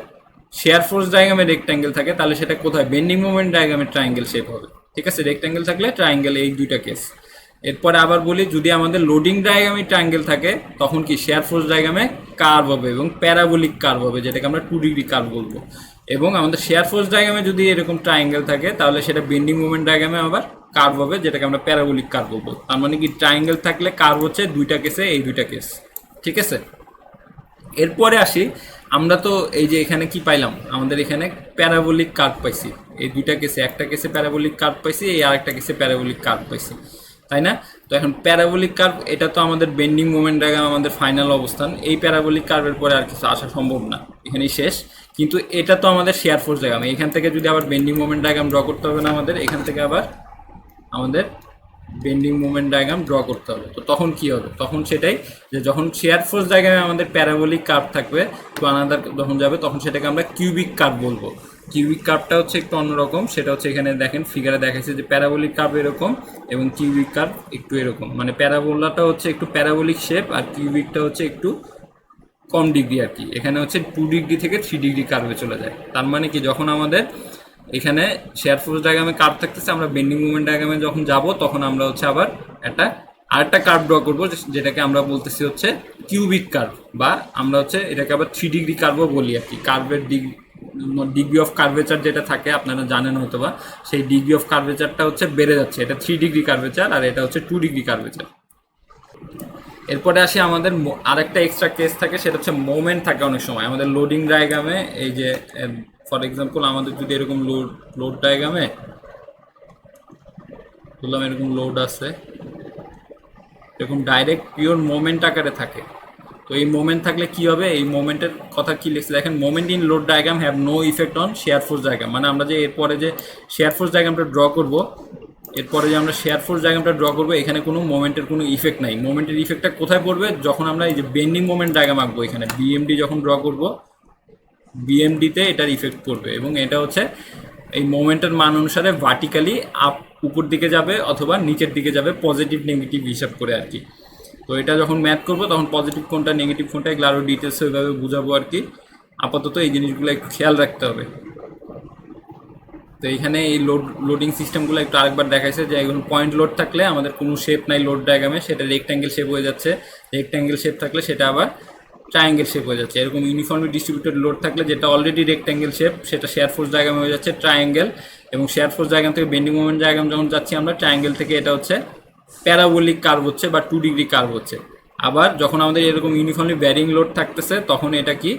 শেয়ার ফোর্স ডায়াগ্রামে রেক্ট্যাঙ্গেল থাকে তাহলে সেটা কোথায়, বেন্ডিং মোমেন্ট ডায়াগ্রামে ট্রায়াঙ্গেল শেপ হবে, ঠিক আছে? রেক্ট্যাঙ্গেল থাকলে ট্রায়াঙ্গেল, এই দুইটা কেস। এরপরে আবার বলি, যদি আমাদের লোডিং ডায়াগ্রামে ট্রায়াঙ্গেল থাকে তখন কি শেয়ার ফোর্স ডায়াগ্রামে কার্ভ হবে এবং প্যারাবোলিক কার্ভ হবে, যেটাকে আমরা 2 ডিগ্রি কার্ভ বলবো। এবং আমাদের শেয়ার ফোর্স ডায়াগ্রামে যদি এরকম ট্রায়াঙ্গেল থাকে তাহলে সেটা বেন্ডিং মোমেন্ট ডায়াগ্রামে আবার কার্ভ হবে, যেটাকে আমরা প্যারাবোলিক কার্ভ বলবো। তার মানে কি, ট্রায়াঙ্গেল থাকলে কার্ভ হচ্ছে দুইটা কেসে, এই দুইটা কেস, ঠিক আছে? এরপরে আসি, আমরা তো এই যে এখানে কি পাইলাম, আমাদের এখানে প্যারাবোলিক কার্ভ পাইছি এই দুইটা কেসে, একটা কেসে প্যারাবোলিক কার্ভ পাইছি, এই আরেকটা কেসে প্যারাবোলিক কার্ভ পাইছি, তাই না? তো এখন প্যারাবোলিক কার্ভ, এটা তো আমাদের বেন্ডিং মোমেন্ট ডায়াগ্রাম আমাদের ফাইনাল অবস্থান, এই প্যারাবোলিক কার্ভের পরে আর কিছু আসা সম্ভব না, এখানেই শেষ। কিন্তু এটা তো আমাদের শেয়ার ফোর্স ডায়াগ্রাম, এখান থেকে যদি আবার বেন্ডিং মোমেন্ট ডায়াগ্রাম ড্র করতে হবে না আমাদের, এখান থেকে আবার আমাদের বেন্ডিং মোমেন্ট ডায়াগ্রাম ড্র করতে হবে। তো তখন কি হবে, তখন সেটাই যে যখন শেয়ার ফোর্স ডায়াগ্রামে আমাদের প্যারাবোলিক কার্ভ থাকবে, টু আনাদার যখন যাবে তখন সেটাকে আমরা কিউবিক কার্ভ বলবো। কিউবিক কার্ভটা হচ্ছে একটু অন্যরকম, সেটা হচ্ছে এখানে দেখেন ফিগারে দেখাচ্ছে যে প্যারাবোলিক কার্ভ এরকম এবং কিউবিক কার্ভ একটু এরকম, মানে প্যারাবোলাটা হচ্ছে একটু প্যারাবোলিক শেপ আর কিউবিকটা হচ্ছে একটু কম ডিগ্রি আর কি। এখানে হচ্ছে 2 ডিগ্রি থেকে 3 ডিগ্রি কার্ভে চলে যায়। তার মানে কি, যখন আমাদের এখানে শেয়ার ফোর্স ডায়াগ্রামে কার্ভ থাকতেছে, আমরা বেন্ডিং মুভমেন্ট ডায়াগ্রামে যখন যাব তখন আমরা হচ্ছে আবার আরেকটা কার্ভ ড্র করবো, যেটাকে আমরা বলতেছি হচ্ছে কিউবিক কার্ভ, বা আমরা হচ্ছে এটাকে আবার 3 ডিগ্রি কার্ভও বলি আর কি। কার্ভের ডিগ্রি অফ কার্ভেচার যেটা থাকে আপনারা জানেন হয়তো বা, সেই ডিগ্রি অফ কার্ভেচারটা হচ্ছে বেড়ে যাচ্ছে, এটা 3 ডিগ্রি কার্ভেচার আর এটা হচ্ছে 2 ডিগ্রি কার্ভেচার। এরপরে আসি, আমাদের আরেকটা এক্সট্রা কেস থাকে, সেটা হচ্ছে মোমেন্ট থাকে অনেক সময় আমাদের লোডিং ডায়াগ্রামে। এই যে ফর এক্সাম্পল আমাদের যদি এরকম লোড ডায়াগ্রামে বললাম এরকম লোড আছে, এরকম ডাইরেক্ট পিওর মোমেন্ট আকারে থাকে। তো এই মোমেন্ট থাকলে কি হবে, এই মোমেন্টের কথা কি লিখছে দেখেন, moment in load diagram have no effect on shear force diagram. মানে আমরা যে এরপরে যে শেয়ার ফোর্স ডায়াগ্রামটা ড্র করব, এরপরে যে আমরা শেয়ার ফোর্স ডায়াগ্রামটা ড্র করবো, এখানে কোনো মোমেন্টের কোনো ইফেক্ট নাই। মোমেন্টের ইফেক্টটা কোথায় পড়বে, যখন আমরা এই যে বেন্ডিং মোমেন্ট ডায়াগ্রাম আঁকবো, এখানে বিএমডি যখন ড্র করব, বিএমডিতে এটার ইফেক্ট পড়বে। এবং এটা হচ্ছে এই মোমেন্টের মান অনুসারে ভার্টিক্যালি আপ উপর দিকে যাবে অথবা নিচের দিকে যাবে, পজিটিভ নেগেটিভ হিসাব করে আর কি। তো এটা যখন ম্যাথ করবো তখন পজিটিভ কোনটা নেগেটিভ কোনটা এগুলো আরও ডিটেলস ওইভাবে বুঝাবো আর কি। আপাতত এই জিনিসগুলো একটু খেয়াল রাখতে হবে। তো এইখানে এই লোডিং সিস্টেমগুলো একটু আরেকবার দেখাইছে যে এখন পয়েন্ট লোড থাকলে আমাদের কোনো শেপ নাই লোড ডায়াগ্রামে, সেটা রেক্ট্যাঙ্গেল শেপ হয়ে যাচ্ছে। রেক্ট্যাঙ্গেল শেপ থাকলে সেটা আবার ট্রায়াঙ্গেল শেপ হয়ে যাচ্ছে। এরকম ইউনিফর্মলি ডিস্ট্রিবিউটেড লোড থাকলে যেটা অলরেডি রেক্ট্যাঙ্গেল শেপ, সেটা শেয়ার ফোর্স ডায়াগ্রাম হয়ে যাচ্ছে ট্রায়াঙ্গেল। এবং শেয়ার ফোর্স ডায়াগ্রাম থেকে বেন্ডিং মোমেন্ট ডায়াগ্রাম যখন যাচ্ছি আমরা, ট্রায়াঙ্গেল থেকে এটা হচ্ছে প্যারাবোলিক কার্ভ হচ্ছে বা 2 ডিগ্রি কার্ভ হচ্ছে। আবার যখন আমাদের এরকম ইউনিফর্মলি ভ্যারিং লোড থাকতেছে তখন এটা কি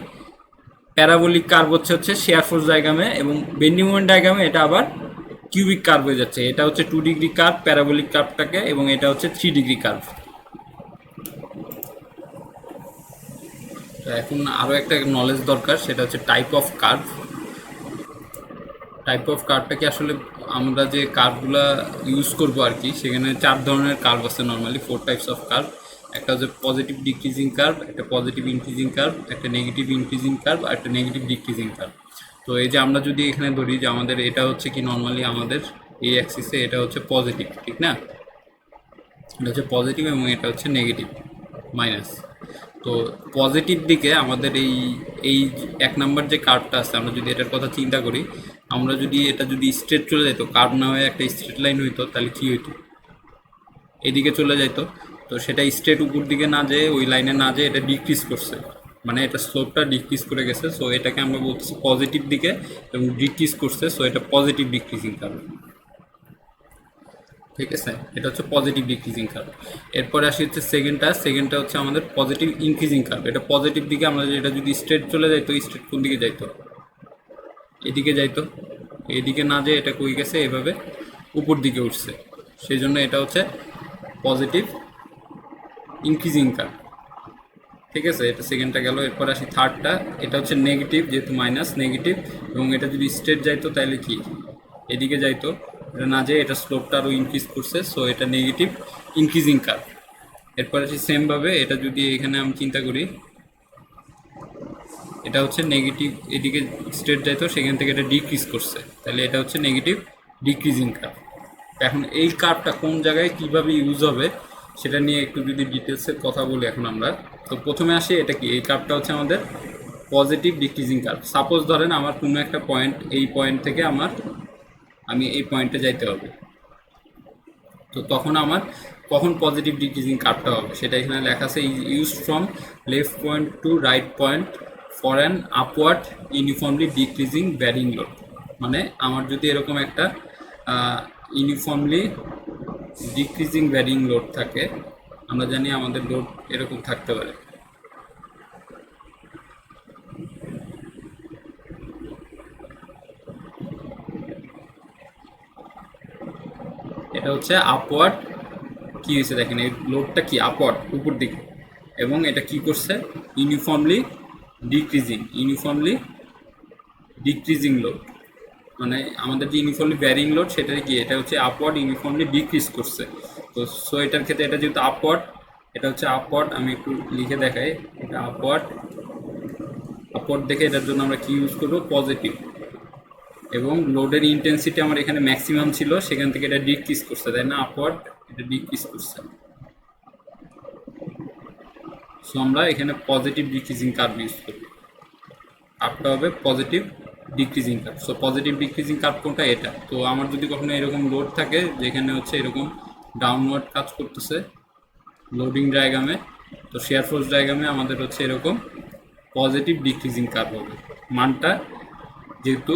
প্যারাবোলিক কার্ভ হচ্ছে শেয়ার ফোর্স ডায়াগ্রামে, এবং বেন্ডিং মোমেন্ট ডায়াগ্রামে এটা আবার কিউবিক কার্ভ হয়ে যাচ্ছে। এটা হচ্ছে 2 ডিগ্রি কার্ভ প্যারাবোলিক কার্ভটাকে, এবং এটা হচ্ছে 3 ডিগ্রি কার্ভ। তো এখন আরও একটা নলেজ দরকার, সেটা হচ্ছে type of curve. Type of কার্ভটাকে আসলে আমরা যে কার্ভগুলো ইউজ করবো আর কি, সেখানে 4 ধরনের কার্ভ আছে নর্মালি, 4 টাইপস অফ কার্ভ। একটা হচ্ছে পজিটিভ ডিক্রিজিং কার্ভ, একটা পজিটিভ ইনক্রিজিং কার্ভ, একটা নেগেটিভ ইনক্রিজিং কার্ভ, আর একটা নেগেটিভ ডিক্রিজিং কার্ভ। তো এই যে আমরা যদি এখানে ধরি যে আমাদের এটা হচ্ছে কি নর্মালি আমাদের এই অ্যাক্সিসে এটা হচ্ছে পজিটিভ, ঠিক না? এটা হচ্ছে পজিটিভ এবং এটা হচ্ছে নেগেটিভ মাইনাস। তো পজিটিভ দিকে আমাদের এই এই 1 নাম্বার যে কার্ভটা আছে, আমরা যদি এটার কথা চিন্তা করি, আমরা যদি এটা যদি স্ট্রেট চলে যেত, কার্ভ না হয়ে একটা স্ট্রেট লাইন হইতো, তাহলে কী হইতো? এদিকে চলে যাইতো। তো সেটা স্ট্রেট উপর দিকে না যেয়ে ওই লাইনে না যেয়ে এটা ডিক্রিজ করছে, মানে এটা স্লোপটা ডিক্রিজ করে গেছে। সো এটাকে আমরা বলতেছি পজিটিভ দিকে এবং ডিক্রিজ করছে, সো এটা পজিটিভ ডিক্রিজিং কার্ভ, ঠিক আছে? এটা হচ্ছে পজিটিভ ডিক্রিজিং কার্ভ। এরপরে আসি হচ্ছে সেকেন্ডটা হচ্ছে আমাদের পজিটিভ ইনক্রিজিং কার্ভ। এটা পজিটিভ দিকে আমরা এটা যদি স্ট্রেট চলে যাইতো, স্ট্রেট কোন দিকে যাইতো? এদিকে যাইতো। এদিকে না যেয়ে এটা কই গেছে, এভাবে উপর দিকে উঠছে, সেই জন্য এটা হচ্ছে পজিটিভ ইনক্রিজিং কার্ভ, ঠিক আছে? এটা সেকেন্ডটা গেল। এরপর আসি থার্ডটা, এটা হচ্ছে নেগেটিভ, যেহেতু মাইনাস নেগেটিভ, এবং এটা যদি স্ট্রেট যাইতো তাহলে কি এদিকে যাইতো, এটা না যেয়ে এটা স্লোপটা আরও ইনক্রিজ করছে, সো এটা নেগেটিভ ইনক্রিজিং কার্ভ। এরপর আসি সেমভাবে এটা যদি এখানে আমি চিন্তা করি, এটা হচ্ছে নেগেটিভ, এদিকে স্ট্রেট যাইতো, সেখান থেকে এটা ডিক্রিজ করছে, তাহলে এটা হচ্ছে নেগেটিভ ডিক্রিজিং কার্ভ। এখন এই কার্ভটা কোন জায়গায় কিভাবে ইউজ হবে সেটা নিয়ে একটু যদি ডিটেলসে কথা বলি এখন আমরা। তো প্রথমে আসি এটা কি, এই কার্ভটা হচ্ছে আমাদের পজিটিভ ডিক্রিজিং কার্ভ। সাপোজ ধরেন আমার কোনো একটা পয়েন্ট, এই পয়েন্ট থেকে আমি এই পয়েন্টে যাইতে হবে, তো তখন আমার কখন পজিটিভ ডিক্রিজিং কার্ভটা হবে সেটা এখানে লেখা আছে, use from left point to right point for an upward uniformly decreasing varying load. মানে আমার যদি এরকম একটা ইউনিফর্মলি ডিক্রিজিং ভ্যারিং লোড থাকে, আমরা জানি আমাদের লোড এরকম থাকতে পারে, এটা হচ্ছে আপওয়ার্ড। কি হয়েছে দেখেন, এই লোডটা কি আপওয়ার্ড উপর দিকে, এবং এটা কি করছে ইউনিফর্মলি ডিক্রিজিং লোড। মানে আমাদের যে ইউনিফর্মলি ভ্যারিং লোড সেটা কি, এটা হচ্ছে আপওয়ার্ড ইউনিফর্মলি ডিক্রিজ করছে। তো সো এটার ক্ষেত্রে এটা যেহেতু আপওয়ার্ড, এটা হচ্ছে আপওয়ার্ড, আমি একটু লিখে দেখাই, এটা আপওয়ার্ড দেখে এটার জন্য আমরা কি ইউজ করবো, পজিটিভ। এবং লোডের ইন্টেন্সিটি আমার এখানে ম্যাক্সিমাম ছিল, সেখান থেকে এটা ডিক্রিজ করছে, তাই না? আপওয়ার্ড, এটা ডিক্রিজ করছে। সো আমরা এখানে পজিটিভ ডিক্রিজিং কার্ভ ইউজ করব, আপটা হবে positive decreasing curve. So positive decreasing curve কোনটা? এটা। তো আমার যদি কখনো এরকম লোড থাকে যেখানে হচ্ছে এরকম ডাউনওয়ার্ড কাজ করতেছে লোডিং ডায়াগ্রামে, তো শেয়ার ফোর্স ডায়াগ্রামে আমাদের হচ্ছে এরকম পজিটিভ ডিক্রিজিং কার্ভ হবে। মানটা যেহেতু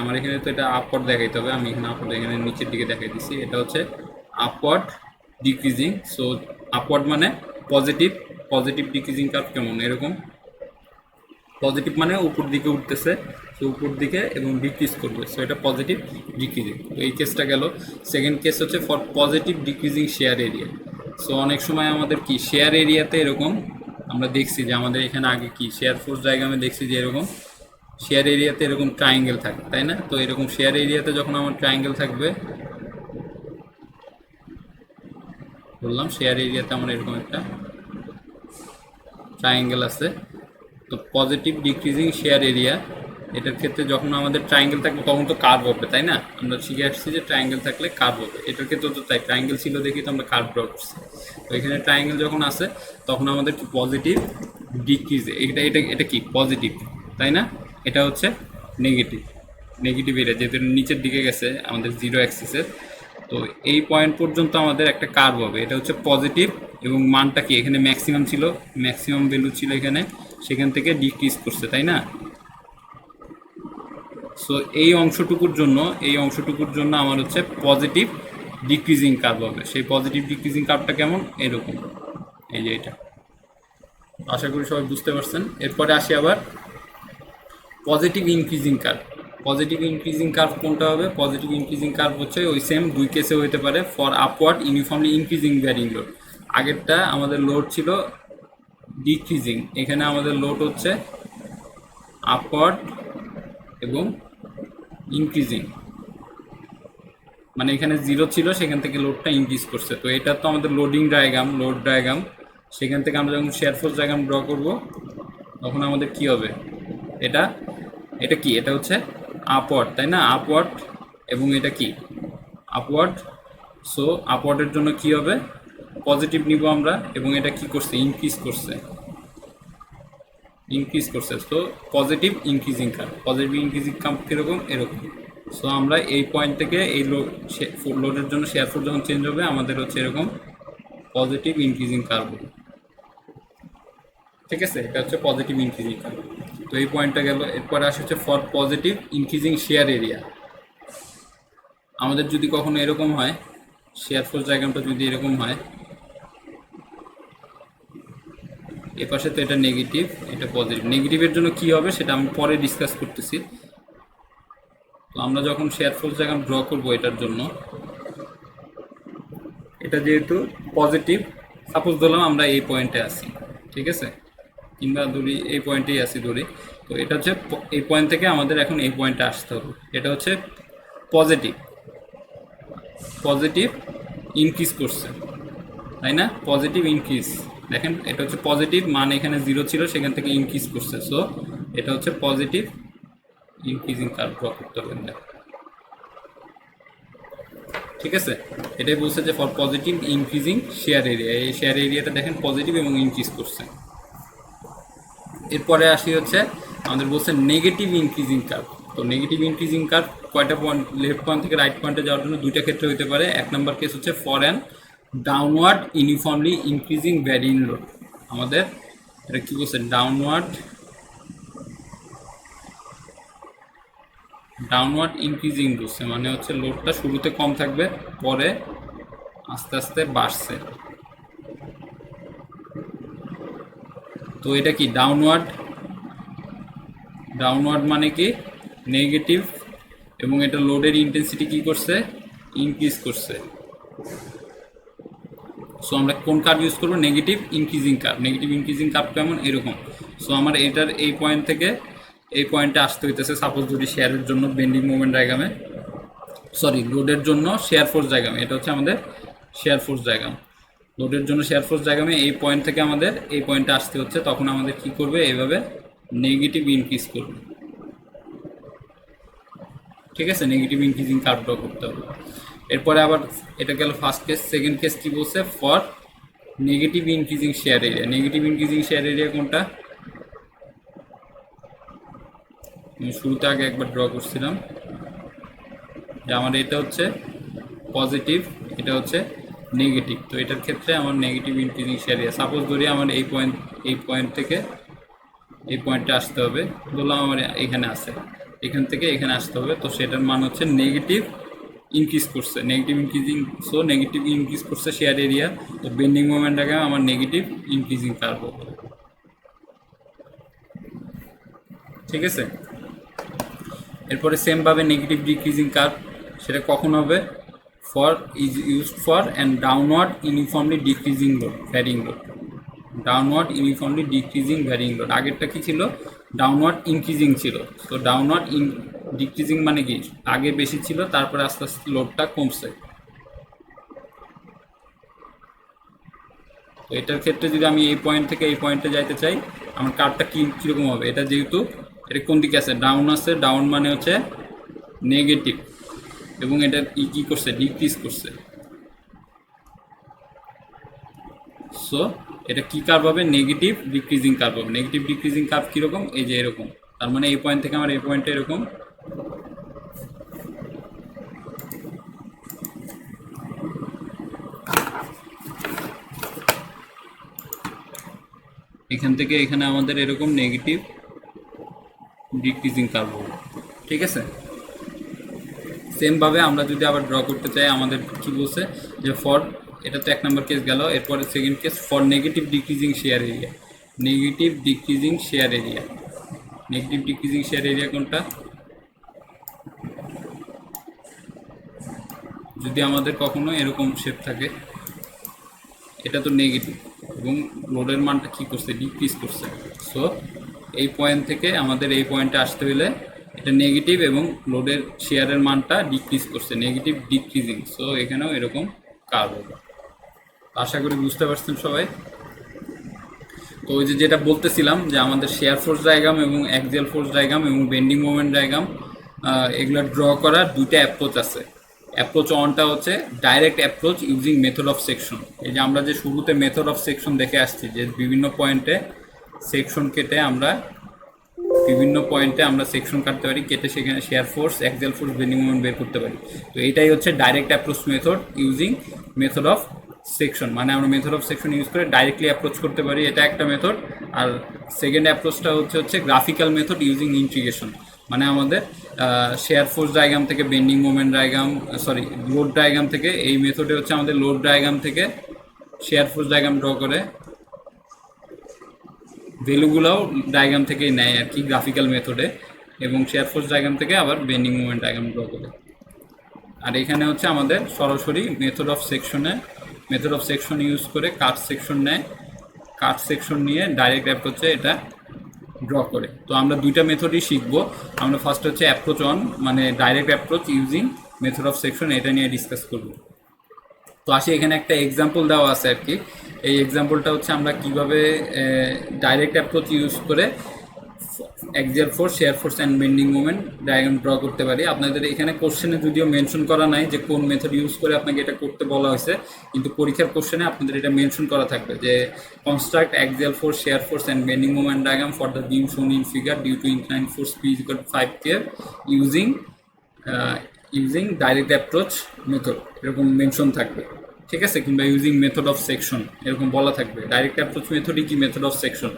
আমার এখানে তো এটা আপওয়ার্ড দেখাইতে হবে, আমি এখানে আপওয়ার্ড এখানে নিচের দিকে দেখাই দিচ্ছি, এটা হচ্ছে আপওয়ার্ড ডিক্রিজিং। সো আপওয়ার্ড মানে পজিটিভ ডিক্রিজিং কার্ভ কেমন, এরকম পজিটিভ মানে উপর দিকে উঠতেছে, তো উপর দিকে এবং ডিক্রিজ করবে, সো এটা পজিটিভ ডিক্রিজিং। তো এই কেসটা গেল। সেকেন্ড কেস হচ্ছে for positive decreasing share area. So অনেক সময় আমাদের কি শেয়ার এরিয়াতে এরকম আমরা দেখছি যে আমাদের এখানে আগে কি শেয়ার ফোর্স ডায়াগ্রামে দেখছি যে এরকম শেয়ার এরিয়াতে এরকম ট্রায়াঙ্গেল থাকে, তাই না? তো এরকম শেয়ার এরিয়াতে যখন আমার ট্রায়াঙ্গেল থাকবে, বললাম শেয়ার এরিয়াতে আমার এরকম একটা ট্রায়াঙ্গেল আছে। তো পজিটিভ ডিক্রিজিং শেয়ার এরিয়া, এটার ক্ষেত্রে যখন আমাদের ট্রায়াঙ্গেল থাকবে তখন তো কার্ভ হবে, তাই না? আমরা শিখে আসছি যে ট্রায়াঙ্গেল থাকলে কার্ভ হবে, এটার ক্ষেত্রে তো তাই ট্রায়াঙ্গেল ছিল দেখি তো আমরা কার্ভ ড্র করছি। তো এখানে ট্রায়াঙ্গেল যখন আসে তখন আমাদের কি পজিটিভ ডিক্রিজ, এটা কি পজিটিভ, তাই না? এটা হচ্ছে নেগেটিভ এরিয়া, যেহেতু নিচের দিকে গেছে আমাদের জিরো অ্যাক্সিসের। তো এই পয়েন্ট পর্যন্ত আমাদের একটা কার্ভ হবে, এটা হচ্ছে পজিটিভ, এবং মানটা কি এখানে ম্যাক্সিমাম ছিল, ম্যাক্সিমাম ভ্যালু ছিল এখানে, সেখান থেকে ডিক্রিজ করছে, তাই না? সো এই অংশটুকুর জন্য আমার হচ্ছে পজিটিভ ডিক্রিজিং কার্ভ হবে। সেই পজিটিভ ডিক্রিজিং কার্ভটা কেমন, এরকম, এই যে এটা আশা করি সবাই বুঝতে পারছেন। এরপরে আসি আবার positive increasing curve. Positive increasing curve কোনটা হবে? পজিটিভ ইনক্রিজিং কার্ভ হচ্ছে ওই সেম দুই কেসে হতে পারে for upward uniformly increasing varying load. আগেরটা আমাদের লোড ছিল ডিক্রিজিং, এখানে আমাদের লোড হচ্ছে আপওয়ার্ড এবং ইনক্রিজিং, মানে এখানে জিরো ছিল সেখান থেকে লোডটা ইনক্রিজ করছে। তো এটা তো আমাদের লোডিং ডায়াগ্রাম, লোড ডায়াগ্রাম, সেখান থেকে আমরা যখন শেয়ার ফোর্স ডায়াগ্রাম ড্র করব তখন আমাদের কি হবে? এটা এটা কি? এটা হচ্ছে আপওয়ার্ড, তাই না? আপওয়ার্ড এবং এটা কি? আপওয়ার্ড। সো আপওয়ার্ডের জন্য কি হবে? পজিটিভ নিব আমরা, এবং এটা কি করছে? ইনক্রিজ করছে, ইনক্রিজ করছে। So positive increasing curve. Positive increasing curve কীরকম? এরকম। সো আমরা এই পয়েন্ট থেকে এই লোডের জন্য শেয়ার ফোর্স যখন চেঞ্জ হবে আমাদের হচ্ছে এরকম পজিটিভ ইনক্রিজিং কার্ভ, ঠিক আছে? এটা হচ্ছে পজিটিভ ইনক্রিজিং কার্ভ। তো এই পয়েন্টটা গেল। এরপরে আসে হচ্ছে for positive increasing share area. আমাদের যদি কখনো এরকম হয়, শেয়ার ফোর্স ডায়াগ্রামটা যদি এরকম হয়, এ পাশে তো এটা নেগেটিভ, এটা পজিটিভ। নেগেটিভের জন্য কি হবে সেটা আমি পরে ডিসকাস করতেছি। তো আমরা যখন শেয়ার ফোর্স ডায়াগ্রাম ড্র করব এটার জন্য, এটা যেহেতু পজিটিভ, সাপোজ ধরলাম আমরা এই পয়েন্টে আসি, ঠিক আছে? কিংবা ধরি এই পয়েন্টেই আসি ধরি। তো এটা হচ্ছে এই পয়েন্ট থেকে আমাদের এখন এই পয়েন্টে আসতে হবে। এটা হচ্ছে পজিটিভ, পজিটিভ ইনক্রিজ করছে, তাই না? পজিটিভ ইনক্রিজ, দেখেন এটা হচ্ছে পজিটিভ, মান এখানে জিরো ছিল সেখান থেকে ইনক্রিজ করছে। সো এটা হচ্ছে পজিটিভ ইনক্রিজিং কার্ভ ড্র করতে হবে, ঠিক আছে? এটাই বলছে যে for positive increasing share area. এই শেয়ার এরিয়াটা দেখেন পজিটিভ এবং ইনক্রিজ করছে। এরপরে আসি হচ্ছে আমাদের বলছে নেগেটিভ ইনক্রিজিং কার্ভ। তো নেগেটিভ ইনক্রিজিং কার্ভ কয়টা পয়েন্ট? লেফট পয়েন্ট থেকে রাইট পয়েন্টে যাওয়ার জন্য দুইটা ক্ষেত্রে হতে পারে। এক নম্বর কেস হচ্ছে for an downward uniformly increasing varying load. আমাদের এটা কি বলছে? ডাউনওয়ার্ড ইনক্রিজিং বলছে, মানে হচ্ছে লোডটা শুরুতে কম থাকবে, পরে আস্তে আস্তে বাড়ছে। তো এটা কি? ডাউনওয়ার্ড মানে কি? নেগেটিভ, এবং এটা লোডের ইন্টেন্সিটি কি করছে? ইনক্রিজ করছে। সো আমরা কোন কার্ভ ইউজ করবো? Negative increasing curve. Negative increasing curve কেমন? এরকম। সো আমার এটার এই পয়েন্ট থেকে এই পয়েন্টে আসতে হইতেছে, সাপোজ যদি শেয়ারের জন্য বেন্ডিং মোমেন্ট ডায়াগ্রামে, সরি লোডের জন্য শেয়ার ফোর্স ডায়াগ্রামে, এটা হচ্ছে আমাদের শেয়ার ফোর্স ডায়াগ্রাম। লোডের জন্য শেয়ার ফোর্স ডায়াগ্রামে এই পয়েন্ট থেকে আমাদের এই পয়েন্টে আসতে হচ্ছে, তখন আমাদের কি করবে? এইভাবে নেগেটিভ ইনক্রিজ করবে, ঠিক আছে? নেগেটিভ ইনক্রিজিং কার্ভ ড্র করতে হবে। এরপরে আবার এটা গেল ফার্স্ট কেস। সেকেন্ড কেস কি বলছে? For negative increasing share area. Negative increasing share area কোনটা? আমি শুরুতে আগে একবার ড্র করছিলাম যে আমার এটা হচ্ছে পজিটিভ, এটা হচ্ছে নেগেটিভ। তো এটার ক্ষেত্রে আমার negative increasing share area, suppose ধরি আমার এই পয়েন্ট থেকে এই পয়েন্টে আসতে হবে, বললাম আমার এখানে আছে, এখান থেকে এখানে আসতে হবে। তো সেটার মান হচ্ছে নেগেটিভ ইনক্রিজ করছে, negative increasing. So negative increase করছে শেয়ার এরিয়া। তো বেন্ডিং মোমেন্টটাকে আমার নেগেটিভ ইনক্রিজিং কার্ভ হবে, ঠিক আছে? এরপরে সেমভাবে নেগেটিভ ডিক্রিজিং কার্ভ, সেটা কখন হবে? For is used for and downward uniformly decreasing load, varying load. Downward uniformly decreasing varying load. আগেরটা কি ছিল? ডাউনওয়ার্ড ইনক্রিজিং ছিল। তো ডাউনওয়ার্ড ডিক্রিজিং মানে কি? আগে বেশি ছিল, তারপরে আস্তে আস্তে লোডটা কমছে। তো এটার ক্ষেত্রে যদি আমি এই পয়েন্ট থেকে এই পয়েন্টে যাইতে চাই, আমার কার্ভটা কীরকম হবে? এটা যেহেতু এটা কোন দিকে আছে? ডাউন আছে, ডাউন মানে হচ্ছে নেগেটিভ, এবং এটা কি করছে? ডিক্রিজ করছে। সো এটা কি কার্ভ হবে? নেগেটিভ ডিক্রিজিং কার্ভ হবে। নেগেটিভ ডিক্রিজিং কার্ভ কীরকম? এই যে এরকম। তার মানে এই পয়েন্ট থেকে আমার এই পয়েন্টে এরকম, এখান থেকে এখানে আমাদের এরকম নেগেটিভ ডিক্রিজিং কার্ভ হবে, ঠিক আছে? সেমভাবে আমরা যদি আবার ড্র করতে চাই, আমাদের কি বলছে? যে ফর, এটা তো এক নম্বর কেস গেল। এরপরে second case for negative decreasing share area. Negative decreasing share area. Negative decreasing share area কোনটা? যদি আমাদের কখনো এরকম শেপ থাকে, এটা তো নেগেটিভ এবং লোডের মানটা কি করছে, ডিক্রিজ করছে। সো এই পয়েন্ট থেকে আমাদের এই পয়েন্টে আসতে হলে এটা নেগেটিভ এবং লোডের শেয়ারের মানটা ডিক্রিজ করছে, নেগেটিভ ডিক্রিজিং। সো এখানেও এরকম কার্ভ হবে। আশা করি বুঝতে পারছেন সবাই। তো ওই যে যেটা বলতেছিলাম যে আমাদের শেয়ার ফোর্স ডায়াগ্রাম এবং অ্যাক্সিয়াল ফোর্স ডায়াগ্রাম এবং বেন্ডিং মোমেন্ট ডায়াগ্রাম এগুলো ড্র করার দুইটা অ্যাপ্রোচ আছে। অ্যাপ্রোচ ওয়ানটা হচ্ছে direct approach using method of section. এই যে আমরা যে শুরুতে মেথড অফ সেকশন দেখে আসছি, যে বিভিন্ন পয়েন্টে সেকশন কেটে আমরা সেকশন কাটতে পারি, কেটে সেখানে share force, axial force, bending moment বের করতে পারি। তো এইটাই হচ্ছে direct approach method using method of section. মানে আমরা মেথড অফ সেকশন ইউজ করে ডাইরেক্টলি অ্যাপ্রোচ করতে পারি, এটা একটা মেথড। আর সেকেন্ড অ্যাপ্রোচটা হচ্ছে গ্রাফিক্যাল মেথড ইউজিং ইন্টিগ্রেশন। মানে আমাদের শেয়ার ফোর্স ডায়াগ্রাম থেকে bending moment diagram, load diagram থেকে, এই মেথডে হচ্ছে আমাদের লোড ডায়াগ্রাম থেকে শেয়ার ফোর্স ডায়াগ্রাম ড্র করে, ভ্যালুগুলোও ডায়াগ্রাম থেকেই নেয় আর কি গ্রাফিক্যাল মেথডে, এবং শেয়ার ফোর্স ডায়াগ্রাম থেকে আবার বেন্ডিং মোমেন্ট ডায়াগ্রাম ড্র করে। আর এখানে হচ্ছে আমাদের সরাসরি মেথড অফ সেকশন ইউজ করে কাট সেকশন নেয়, কাট সেকশন নিয়ে ডাইরেক্ট অ্যাপ্রোচে এটা ড্র করে। তো আমরা দুইটা মেথডই শিখবো। আমরা ফার্স্ট হচ্ছে অ্যাপ্রোচ অন, মানে direct approach using method of section, এটা নিয়ে ডিসকাস করব। তো আসি, এখানে একটা এক্সাম্পল দেওয়া আছে আর কি। এই এক্সাম্পলটা হচ্ছে আমরা কিভাবে ডাইরেক্ট অ্যাপ্রোচ ইউজ করে axial force, shear force and bending moment diagram draw করতে পারি। আপনাদের এখানে কোশ্চেনে যদিও মেনশন করা নাই যে কোন মেথড ইউজ করে আপনাকে এটা করতে বলা হয়েছে, কিন্তু পরীক্ষার কোশ্চেনে আপনাদের এটা মেনশন করা থাকবে যে construct axial force, shear force and bending moment diagram for the beam shown in figure due to inclined force P = 5 kF using direct approach method, এরকম মেনশন থাকবে, ঠিক আছে? কিংবা ইউজিং মেথড অফ সেকশন এরকম বলা থাকবে। ডাইরেক্ট অ্যাপ্রোচ মেথডই কি method of section.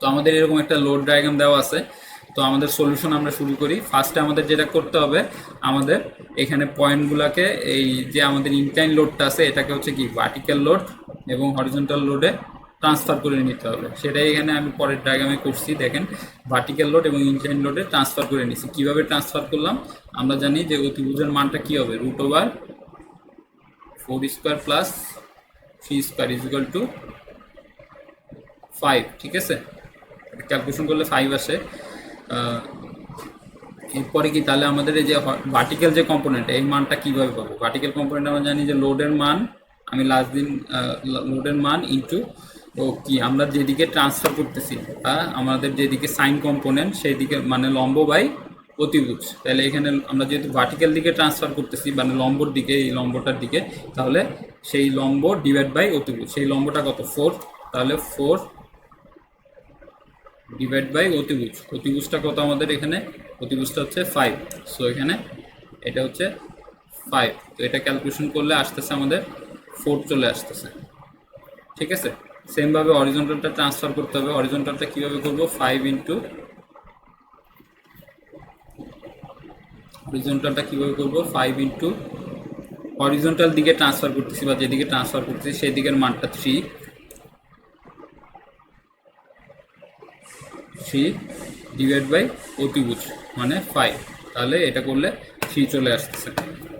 তো আমাদের এরকম একটা লোড ডায়াগ্রাম দেওয়া আছে। তো আমাদের সলিউশন আমরা শুরু করি। ফার্স্টে আমাদের যেটা করতে হবে, আমাদের এখানে পয়েন্টগুলোকে, এই যে আমাদের ইনক্লাইন লোডটা আছে এটাকে হচ্ছে কি ভার্টিক্যাল লোড এবং হরিজন্টাল লোডে ট্রান্সফার করে নিতে হবে। সেটাই এখানে আমি পরের ডায়াগ্রামে করছি। দেখেন, ভার্টিক্যাল লোড এবং ইনক্লাইন লোডে ট্রান্সফার করে নিছি। কীভাবে ট্রান্সফার করলাম? আমরা জানি যে অতিভুজের মানটা কী হবে, √4² + 3² = 5, ঠিক আছে? ক্যালকুলেশন করলে 5 আসে। এরপরে কি তাহলে আমাদের এই যে ভার্টিক্যাল যে কম্পোনেন্ট, এই মানটা কীভাবে পাবো? ভার্টিক্যাল কম্পোনেন্ট আমরা জানি যে লোডের মান, আমি লাস্ট দিন লোডের মান ইন্টু কি আমরা যেদিকে ট্রান্সফার করতেছি, আমাদের যেদিকে সাইন কম্পোনেন্ট সেই দিকে, মানে লম্ব বাই অতিভুজ। তাহলে এখানে আমরা যেহেতু ভার্টিক্যাল দিকে ট্রান্সফার করতেছি, মানে লম্বর দিকে, এই লম্বটার দিকে, তাহলে সেই লম্ব ডিভাইড বাই অতিভুজ। সেই লম্বটা কত? 4। তাহলে 4 ডিভাইড বাই অতিভুজ। অতিভুজটা কত আমাদের এখানে? অতিভুজটা হচ্ছে 5। সো এখানে এটা হচ্ছে 5। তো এটা ক্যালকুলেশন করলে আসতেছে আমাদের 4 চলে আসতেছে, ঠিক আছে? সেমভাবে হরিজন্টালটা ট্রান্সফার করতে হবে। হরিজন্টালটা কীভাবে করবো? 5 ইন্টু হরিজন্টালটা কীভাবে করবো? 5 ইন্টু হরিজন্টাল দিকে ট্রান্সফার করতেছি বা যেদিকে ট্রান্সফার করতেছি সেই দিকের মানটা 3 ডিভাইড বাই অতিভুজ মানে 5। তাহলে এটা করলে 3 চলে আসতেছে,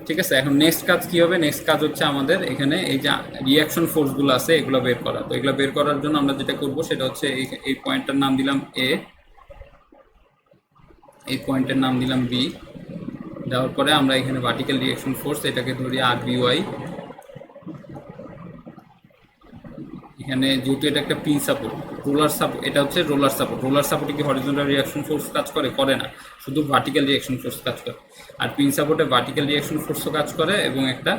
ঠিক আছে? এখন নেক্সট কাজ কী হবে? নেক্সট কাজ হচ্ছে আমাদের এখানে এই যে রিয়াকশন ফোর্সগুলো আছে এগুলো বের করা। তো এগুলো বের করার জন্য আমরা যেটা করবো সেটা হচ্ছে এই পয়েন্টটার নাম দিলাম A, এই পয়েন্টের নাম দিলাম B। দেওয়ার পরে আমরা এখানে ভার্টিক্যাল রিয়াকশন ফোর্স এটাকে ধরি RBY। এখানে যেহেতু এটা একটা পিন সাপোর্ট, রোলার সাপোর্ট, এটা হচ্ছে রোলার সাপোর্ট। রোলার সাপোর্টে কি হরিজন্টাল রিয়াকশন ফোর্স কাজ করে? করে না, শুধু ভার্টিক্যাল রিয়াকশন ফোর্স কাজ করে। আর পিন সাপোর্টে ভার্টিক্যাল রিয়াকশন ফোর্সও কাজ করে এবং একটা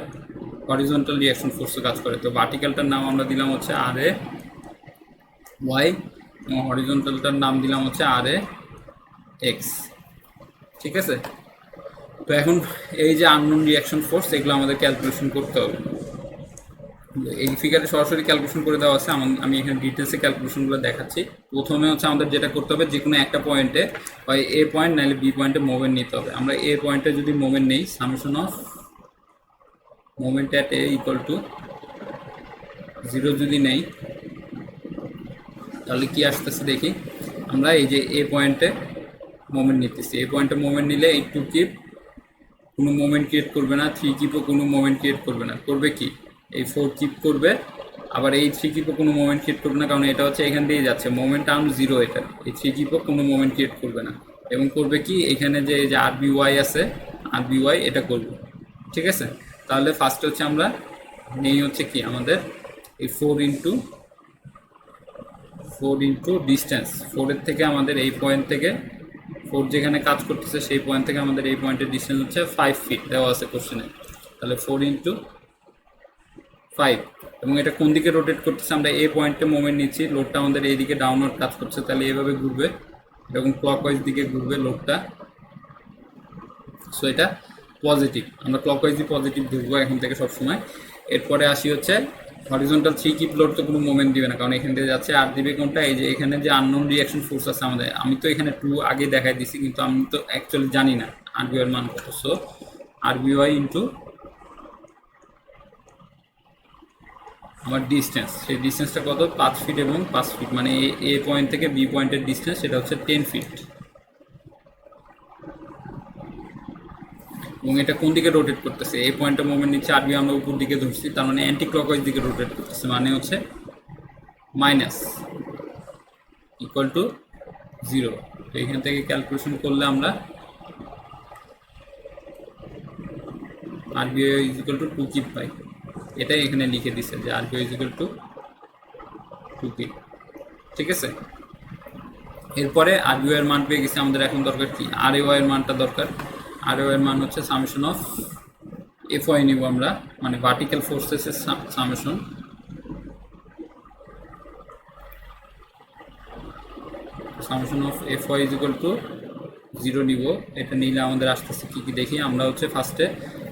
হরিজন্টাল রিয়াকশন ফোর্সও কাজ করে। তো ভার্টিক্যালটার নাম আমরা দিলাম হচ্ছে RAY এবং হরিজন্টালটার নাম দিলাম হচ্ছে RAX, ঠিক আছে? তো এখন এই যে আননোন রিয়াকশন ফোর্স এগুলো আমাদের ক্যালকুলেশন করতে হবে। এই ফিগারে সরাসরি ক্যালকুলেশন করে দেওয়া আছে, আমি এখানে ডিটেলসে ক্যালকুলেশনগুলো দেখাচ্ছি। প্রথমে হচ্ছে আমাদের যেটা করতে হবে, যে কোনো একটা পয়েন্টে হয় A পয়েন্ট নাহলে B পয়েন্টে মোমেন্ট নিতে হবে। আমরা A পয়েন্টে যদি মোমেন্ট নেই, summation of moment at A = 0 যদি নেই, তাহলে কি আসতেছে দেখি, আমরা এই যে এ পয়েন্টে মোমেন্ট নিতেছি, এই পয়েন্টে মোমেন্ট নিলে এই 2 কিপ কোনো মোমেন্ট ক্রিয়েট করবে না, 3 কিপও কোনো মোমেন্ট ক্রিয়েট করবে না, করবে কি এই 4 কিপ করবে, আবার এই 3 কিপও কোনো মোমেন্ট ক্রিয়েট করবে না, কারণ এটা হচ্ছে এখান দিয়েই যাচ্ছে, মোমেন্ট আর্ম 0 এটা, এই 3 কিপও কোনো মোমেন্ট ক্রিয়েট করবে না, এবং করবে কি এখানে যে এই যে আরবিওয়াই আছে, আরবিওয়াই এটা করবে। ঠিক আছে, তাহলে ফার্স্টে হচ্ছে আমরা নেই হচ্ছে কি আমাদের এই 4 ইন্টু ডিস্টেন্স, 4-এর থেকে আমাদের এই পয়েন্ট থেকে 4 যেখানে কাজ করতেছে সেই পয়েন্ট থেকে আমাদের এই পয়েন্টের ডিস্টেন্স হচ্ছে 5 ফিট দেওয়া আছে কোশ্চেনে। তাহলে 4 ইন্টু 5, এবং এটা কোন দিকে রোটেট করতেছে, আমরা এই পয়েন্টে মোমেন্ট নিচ্ছি, লোডটা আমাদের এইদিকে ডাউনওয়ার্ড কাজ করছে, তাহলে এইভাবে ঘুরবে এবং ক্লকওয়াইজ দিকে ঘুরবে লোডটা। সো এটা পজিটিভ, আমরা ক্লকওয়াইজই পজিটিভ ধরবো এখন থেকে সবসময়। এরপরে আসি হচ্ছে হরিজন্টাল 3 কিপ লোড তো কোনো মোমেন্ট দিবে না, কারণ এখান থেকে যাচ্ছে। আর দিবে কোনটা, এই যে এখানে যে আননোন রিয়াকশন ফোর্স আছে আমাদের, আমি তো এখানে 2 আগে দেখাই দিছি, কিন্তু আমি তো অ্যাকচুয়ালি জানি না আরবিওয়াই এর মান কত। সো আরবিওয়াই ইন্টু আমার ডিস্টেন্স, সেই ডিস্টেন্সটা কত 5 ফিট এবং 5 ফিট, মানে এ পয়েন্ট থেকে বি পয়েন্টের ডিস্টেন্স সেটা হচ্ছে 10 ফিট। এবং এটা কোন দিকে রোটেট করতেছে, এই পয়েন্টে মোমেন্ট নিচ্ছে, আরবি আমরা উপর দিকে ধরছি, তার মানে অ্যান্টি ক্লকওয়াইজ দিকে রোটেট করতেছে, মানে হচ্ছে মাইনাস ইকুয়াল টু 0। তো এখান থেকে ক্যালকুলেশন করলে আমরা RBI is equal to 2 kip পাই, এটাই এখানে লিখে দিছে যে RBI is equal to 2 kip. ঠিক আছে, এরপরে আরবিআই এর মান পেয়ে গেছে, আমাদের এখন দরকার কি আরএওয়াই এর মানটা দরকার। আরএওয়াই এর মান হচ্ছে সামেশন অফ এফওয়াই নিব আমরা, মানে ভার্টিক্যাল ফোর্সেসের summation, summation of FY is equal to 0 নিব। এটা নিলে আমাদের আসতেছে কি কি দেখি, আমরা হচ্ছে ফার্স্টে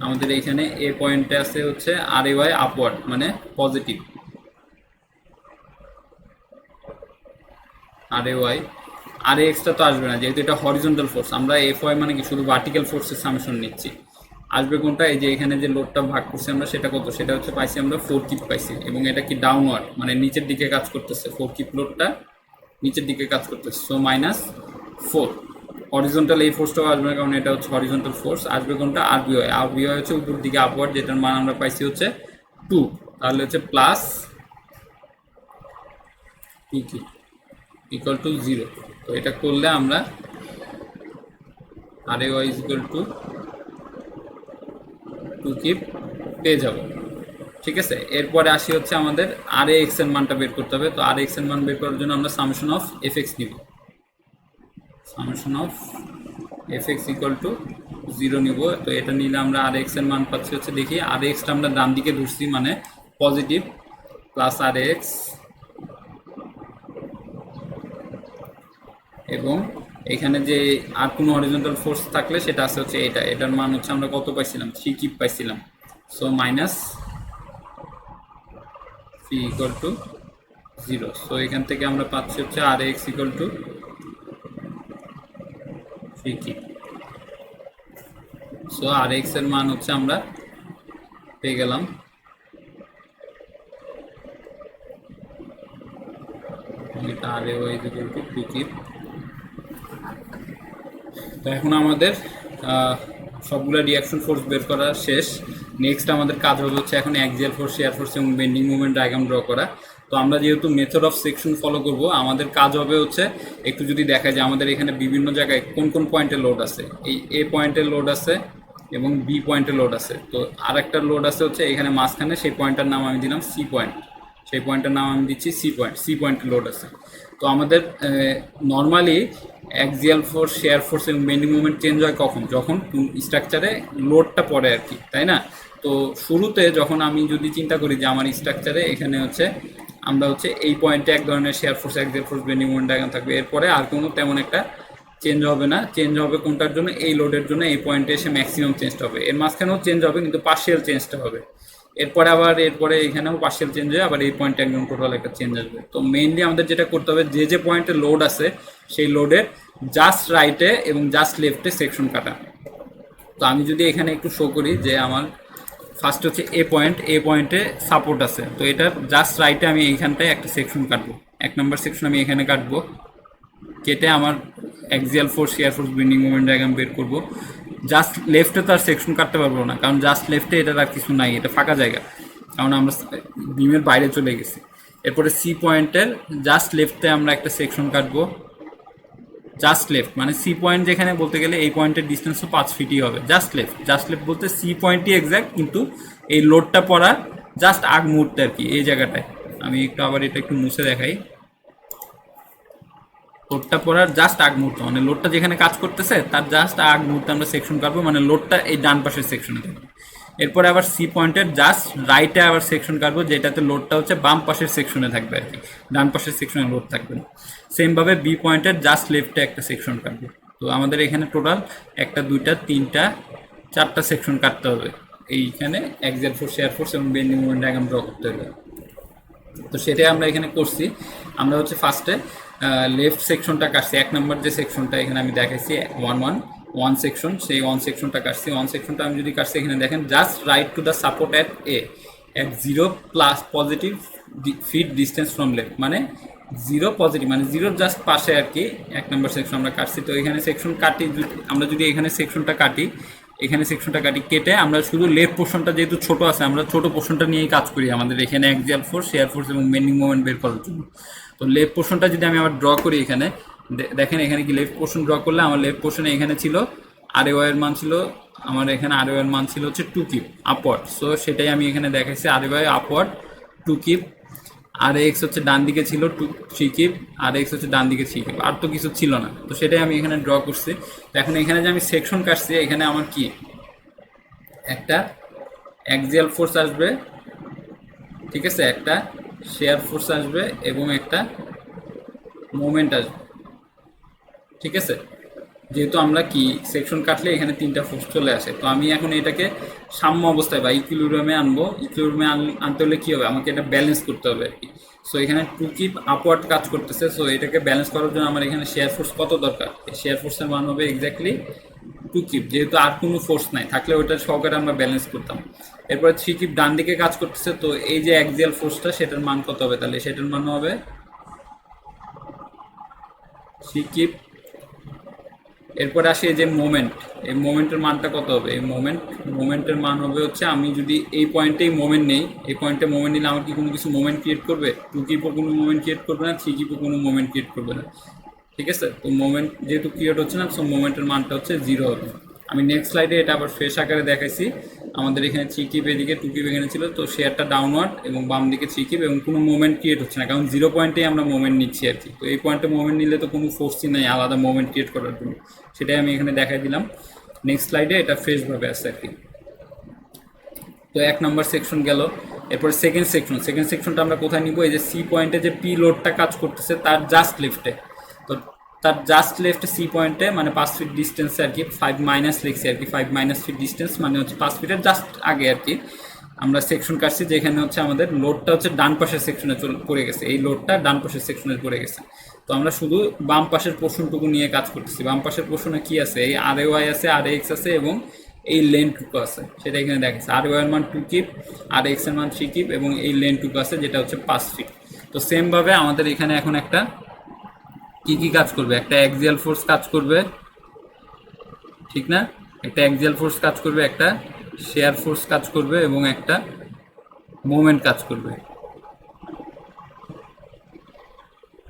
আমাদের এইখানে এ পয়েন্টে আছে হচ্ছে আরএওয়াই আপওয়ার্ড মানে পজিটিভ, আরএওয়াই আর এক্সটা তো আসবে না যেহেতু এটা হরিজন্টাল ফোর্স, আমরা এফওয়াই মানে কি শুধু ভার্টিক্যাল ফোর্সের সামেশন নিচ্ছি। আসবে কোনটা, এই যে এখানে যে লোডটা ভাগ করছি আমরা সেটা কত, সেটা হচ্ছে পাইছি আমরা 4 কিপ পাইছি, এবং এটা কি ডাউনওয়ার্ড মানে নিচের দিকে কাজ করতেছে, 4 কিপ লোডটা নিচের দিকে কাজ করতেছে। সো -4 হরিজন্টাল এই ফোর্সটাও আসবে না, কারণ এটা হচ্ছে হরিজন্টাল ফোর্স। আসবে কোনটা আরবিওয়াই, আরবিওয়াই হচ্ছে উপর দিকে আপওয়ার্ড, যেটার মান আমরা পাইছি হচ্ছে 2, তাহলে হচ্ছে প্লাস 2 কিপ ইকুয়াল টু 0। তো এটা করলে আমরা আরএওয়াই ইজ ইকুয়াল টু 2 কিপ পেয়ে যাব। ঠিক আছে, এরপরে আসি হচ্ছে আমাদের আর এক্স এর মানটা বের করতে হবে। তো আর এক্স এর মান বের করার জন্য আমরা সামেশন অফ এফ এক্স নিব, summation of F x equal to 0 নিব। তো এটা নিলে আমরা আর এক্স এর মান পাচ্ছি হচ্ছে, দেখি আর এক্সটা আমরা ডান দিকে ধরছি মানে পজিটিভ, প্লাস আর এক্স, এবং এখানে যে আর কোনো হরিজন্টাল ফোর্স থাকলে সেটা আছে হচ্ছে এটা, এটার মান হচ্ছে আমরা কত পাইছিলাম 3 কিপ পাইছিলাম। So -3 equal to 0। সো এখান থেকে আমরা পাচ্ছি হচ্ছে R X equal to 3 kip. So R X এর মান হচ্ছে আমরা পেয়ে গেলাম এটা R Y equal to 2 kip. তো এখন আমাদের সবগুলো রিয়াকশন ফোর্স বের করা শেষ। নেক্সট আমাদের কাজ হবে হচ্ছে এখন অ্যাক্সিয়াল ফোর্স, শিয়ার ফোর্স এবং বেন্ডিং মোমেন্ট ডায়াগ্রাম ড্র করা। তো আমরা যেহেতু মেথড অফ সেকশন ফলো করব, আমাদের কাজ হবে হচ্ছে একটু যদি দেখা যায় আমাদের এখানে বিভিন্ন জায়গায় কোন কোন পয়েন্টে লোড আছে, এই এ পয়েন্টে লোড আছে এবং বি পয়েন্টে লোড আছে। তো আর একটা লোড আছে হচ্ছে এখানে মাঝখানে, সেই পয়েন্টটার নাম আমি দিলাম সি পয়েন্ট, সেই পয়েন্টের নাম আমি দিচ্ছি সি পয়েন্ট, সি পয়েন্টে লোড আছে। তো আমাদের normally axial force, shear force এবং বেন্ডিং মুভমেন্ট চেঞ্জ হয় কখন, যখন স্ট্রাকচারে লোডটা পড়ে আর কি, তাই না? তো শুরুতে যখন আমি যদি চিন্তা করি যে আমার স্ট্রাকচারে এখানে হচ্ছে আমরা হচ্ছে এই পয়েন্টে এক ধরনের share force, axial force, bending movement diagram থাকবে, এরপরে আর কোনো তেমন একটা চেঞ্জ হবে না। চেঞ্জ হবে কোনটার জন্য, এই লোডের জন্য এই পয়েন্টে এসে ম্যাক্সিমাম চেঞ্জটা হবে, এর মাঝখানেও চেঞ্জ হবে কিন্তু পার্শিয়াল চেঞ্জটা হবে, এরপরে আবার এরপরে এখানেও পার্শিয়াল চেঞ্জ হয়ে আবার এই পয়েন্টে একদম টোটাল একটা চেঞ্জ আসবে। তো মেইনলি আমাদের যেটা করতে হবে, যে যে পয়েন্টে লোড আছে সেই লোডের জাস্ট রাইটে এবং জাস্ট লেফটে সেকশন কাটা। তো আমি যদি এখানে একটু শো করি যে আমার ফার্স্ট হচ্ছে এ পয়েন্ট, এ পয়েন্টে সাপোর্ট আছে, তো এটার জাস্ট রাইটে আমি এইখানটায় একটা সেকশন কাটবো। 1 নম্বর সেকশন আমি এখানে কাটবো, কেটে আমার axial force, shear force, bending moment diagram বের করব। জাস্ট লেফটে তো আর সেকশন কাটতে পারবো না, কারণ জাস্ট লেফটে এটার আর কিছু নাই, এটা ফাঁকা জায়গা, কারণ আমরা বিমের বাইরে চলে গেছি। এরপরে সি পয়েন্টের জাস্ট লেফটে আমরা একটা সেকশন কাটবো, জাস্ট লেফট মানে সি পয়েন্ট যেখানে বলতে গেলে এই পয়েন্টের ডিস্টেন্সও 5 ফিটই হবে। জাস্ট লেফট বলতে সি পয়েন্টই এক্স্যাক্ট, কিন্তু এই লোডটা পড়ার জাস্ট আগ মুহূর্তে আর কি, এই জায়গাটায়। আমি একটু আবার এটা একটু মুছে দেখাই। লোডটা পড়ার জাস্ট আগ মুহূর্ত, মানে লোডটা যেখানে কাজ করতেছে তার জাস্ট আগ মুহূর্তে আমরা সেকশন কাটবো, মানে লোডটা এই ডান পাশের সেকশনে থাকবে। এরপরে আবার সি পয়েন্টের জাস্ট রাইটে আবার সেকশন কাটবো, যেটাতে লোডটা হচ্ছে বাম পাশের সেকশনে থাকবে আর কি, ডান পাশের সেকশনে লোড থাকবে না। সেমভাবে বি পয়েন্টের জাস্ট লেফটে একটা সেকশন কাটবো। তো আমাদের এখানে টোটাল 1 2 3 4টা সেকশন কাটতে হবে এইখানে অ্যাক্সিয়াল ফোর্স, শিয়ার ফোর্স এবং বেন্ডিং মোমেন্ট ডায়াগ্রাম ড্র করতে হবে। তো সেটাই আমরা এখানে করছি। আমরা হচ্ছে ফার্স্টে লেফট সেকশনটা কাটছি, 1 নম্বর যে সেকশনটা এখানে আমি দেখাইছি 1 সেকশন, সেই 1 সেকশনটা কাটছি। 1 সেকশনটা আমি যদি কাটছি এখানে দেখেন, just right to the support at a at 0 plus positive fit distance from left, মানে 0 পজিটিভ মানে 0 জাস্ট পাশে আর কি 1 নম্বর সেকশন আমরা কাটছি। তো এখানে সেকশন কাটি, আমরা যদি এখানে সেকশনটা কাটি, কেটে আমরা শুধু লেফট পোর্শনটা যেহেতু ছোট আছে, আমরা ছোট পোর্শনটা নিয়েই কাজ করি আমাদের এখানে অ্যাক্সিয়াল ফোর্স, শিয়ার ফোর্স এবং বেন্ডিং মোমেন্ট বের করার জন্য। তো লেফট পোর্শনটা যদি আমি আবার ড্র করি এখানে দেখেন, এখানে কি লেফট পোর্শন ড্র করলে আমার লেফট পোর্শনে এখানে ছিল আরএও এর মান ছিল, আমার এখানে আরএও এর মান ছিল হচ্ছে 2 কিপ আপওয়ার্ড। সো সেটাই আমি এখানে দেখাইছি, আরএও আপওয়ার্ড 2 কিপ, আর এক্স হচ্ছে ডান দিকে ছিল 3 কিপ, আর এক্স হচ্ছে ডান দিকে 3 কিপ, আর তো কিছু ছিল না। তো সেটাই আমি এখানে ড্র করছি। তো এখন এখানে যে আমি সেকশন কাটছি, এখানে আমার কি একটা অ্যাক্সিয়াল ফোর্স আসবে, ঠিক আছে, একটা শিয়ার ফোর্স আসবে এবং একটা মোমেন্ট আসবে, ঠিক আছে। যেহেতু আমরা কি সেকশন কাটলে এখানে 3টা ফোর্স চলে আসে, তো আমি এখন এটাকে সাম্য অবস্থায় বা ইকুইলিব্রিয়ামে আনবো। ইকুইলিব্রিয়ামে আনতে হলে কী হবে, আমাকে এটা ব্যালেন্স করতে হবে আর কি। সো এখানে 2 কিপ আপওয়ার্ড কাজ করতেছে, সো এটাকে ব্যালেন্স করার জন্য আমার এখানে শেয়ার ফোর্স কত দরকার, শেয়ার ফোর্সের মান হবে এক্স্যাক্টলি 2 কিপ, যেহেতু আর কোনো ফোর্স নাই, থাকলে ওইটা সহকারে আমরা ব্যালেন্স করতাম। এরপরে 3 কিপ ডান দিকে কাজ করতেছে, তো এই যে অ্যাক্সিয়াল ফোর্সটা সেটার মান কত হবে, তাহলে সেটার মান হবে 3 কিপ। এরপরে আসি এই যে মোমেন্ট, এই মোমেন্টের মানটা কত হবে, এই মোমেন্টের মান হবে হচ্ছে, আমি যদি এই পয়েন্টেই মোমেন্ট নেই, এই পয়েন্টে মোমেন্ট নিলে আমার কি কোনো কিছু মোমেন্ট ক্রিয়েট করবে, 2 কিপও কোনো মোমেন্ট ক্রিয়েট করবে না, 3 কিপও কোনো মোমেন্ট ক্রিয়েট করবে না, ঠিক আছে। তো মোমেন্ট যেহেতু ক্রিয়েট হচ্ছে না, সো মোমেন্টের মানটা হচ্ছে 0 হবে। আমি নেক্সট স্লাইডে এটা আবার ফ্রেশ আকারে দেখাইছি। আমাদের এখানে 3 কিপ এদিকে, 2 কিপ এখানে ছিল, তো শেয়ারটা ডাউনওয়ার্ড এবং বাম দিকে 3 কিপ এবং কোনো মুভমেন্ট ক্রিয়েট হচ্ছে না, কারণ 0 পয়েন্টেই আমরা মুভমেন্ট নিচ্ছি আর কি। তো এই পয়েন্টে মুভমেন্ট নিলে তো কোনো ফোর্সই নেই আলাদা মুভমেন্ট ক্রিয়েট করার জন্য, সেটাই আমি এখানে দেখাই দিলাম। নেক্সট স্লাইডে এটা ফ্রেশভাবে আসছে আর কি। তো 1 নম্বর সেকশন গেল। এরপর সেকেন্ড সেকশনটা আমরা কোথায় নিব, এই যে সি পয়েন্টে যে পি লোডটা কাজ করতেছে তার জাস্ট লেফটে, তো তার জাস্ট লেফটে সি পয়েন্টে মানে 5 ফিট ডিস্টেন্সে আর কি, 5 মাইনাস লিখছি আর কি, 5 মাইনাস ফিট ডিস্টেন্স মানে হচ্ছে 5 ফিটের জাস্ট আগে আর কি আমরা সেকশন কাটছি, যেখানে হচ্ছে আমাদের লোডটা হচ্ছে ডান পাশের সেকশনে পড়ে গেছে, এই লোডটা ডান পাশের সেকশনে পড়ে গেছে। তো আমরা শুধু বাম পাশের পোর্শনটুকু নিয়ে কাজ করতেছি। বাম পাশের পোর্শনে কি আছে, এই আর ওয়াই আছে, আর এক্স আছে এবং এই লেনটুকু আছে, সেটা এখানে দেখাচ্ছে। আর ওয়াই এর মান 2 কিপ, আর এক্স এর মান 3 কিপ এবং এই লেনটুকু আছে যেটা হচ্ছে 5 ফিট। তো সেমভাবে আমাদের এখানে এখন একটা কি কাজ করবে, একটা অ্যাক্সিয়াল ফোর্স কাজ করবে, ঠিক না, একটা অ্যাক্সিয়াল ফোর্স কাজ করবে, একটা শেয়ার ফোর্স কাজ করবে এবং একটা মোমেন্ট কাজ করবে,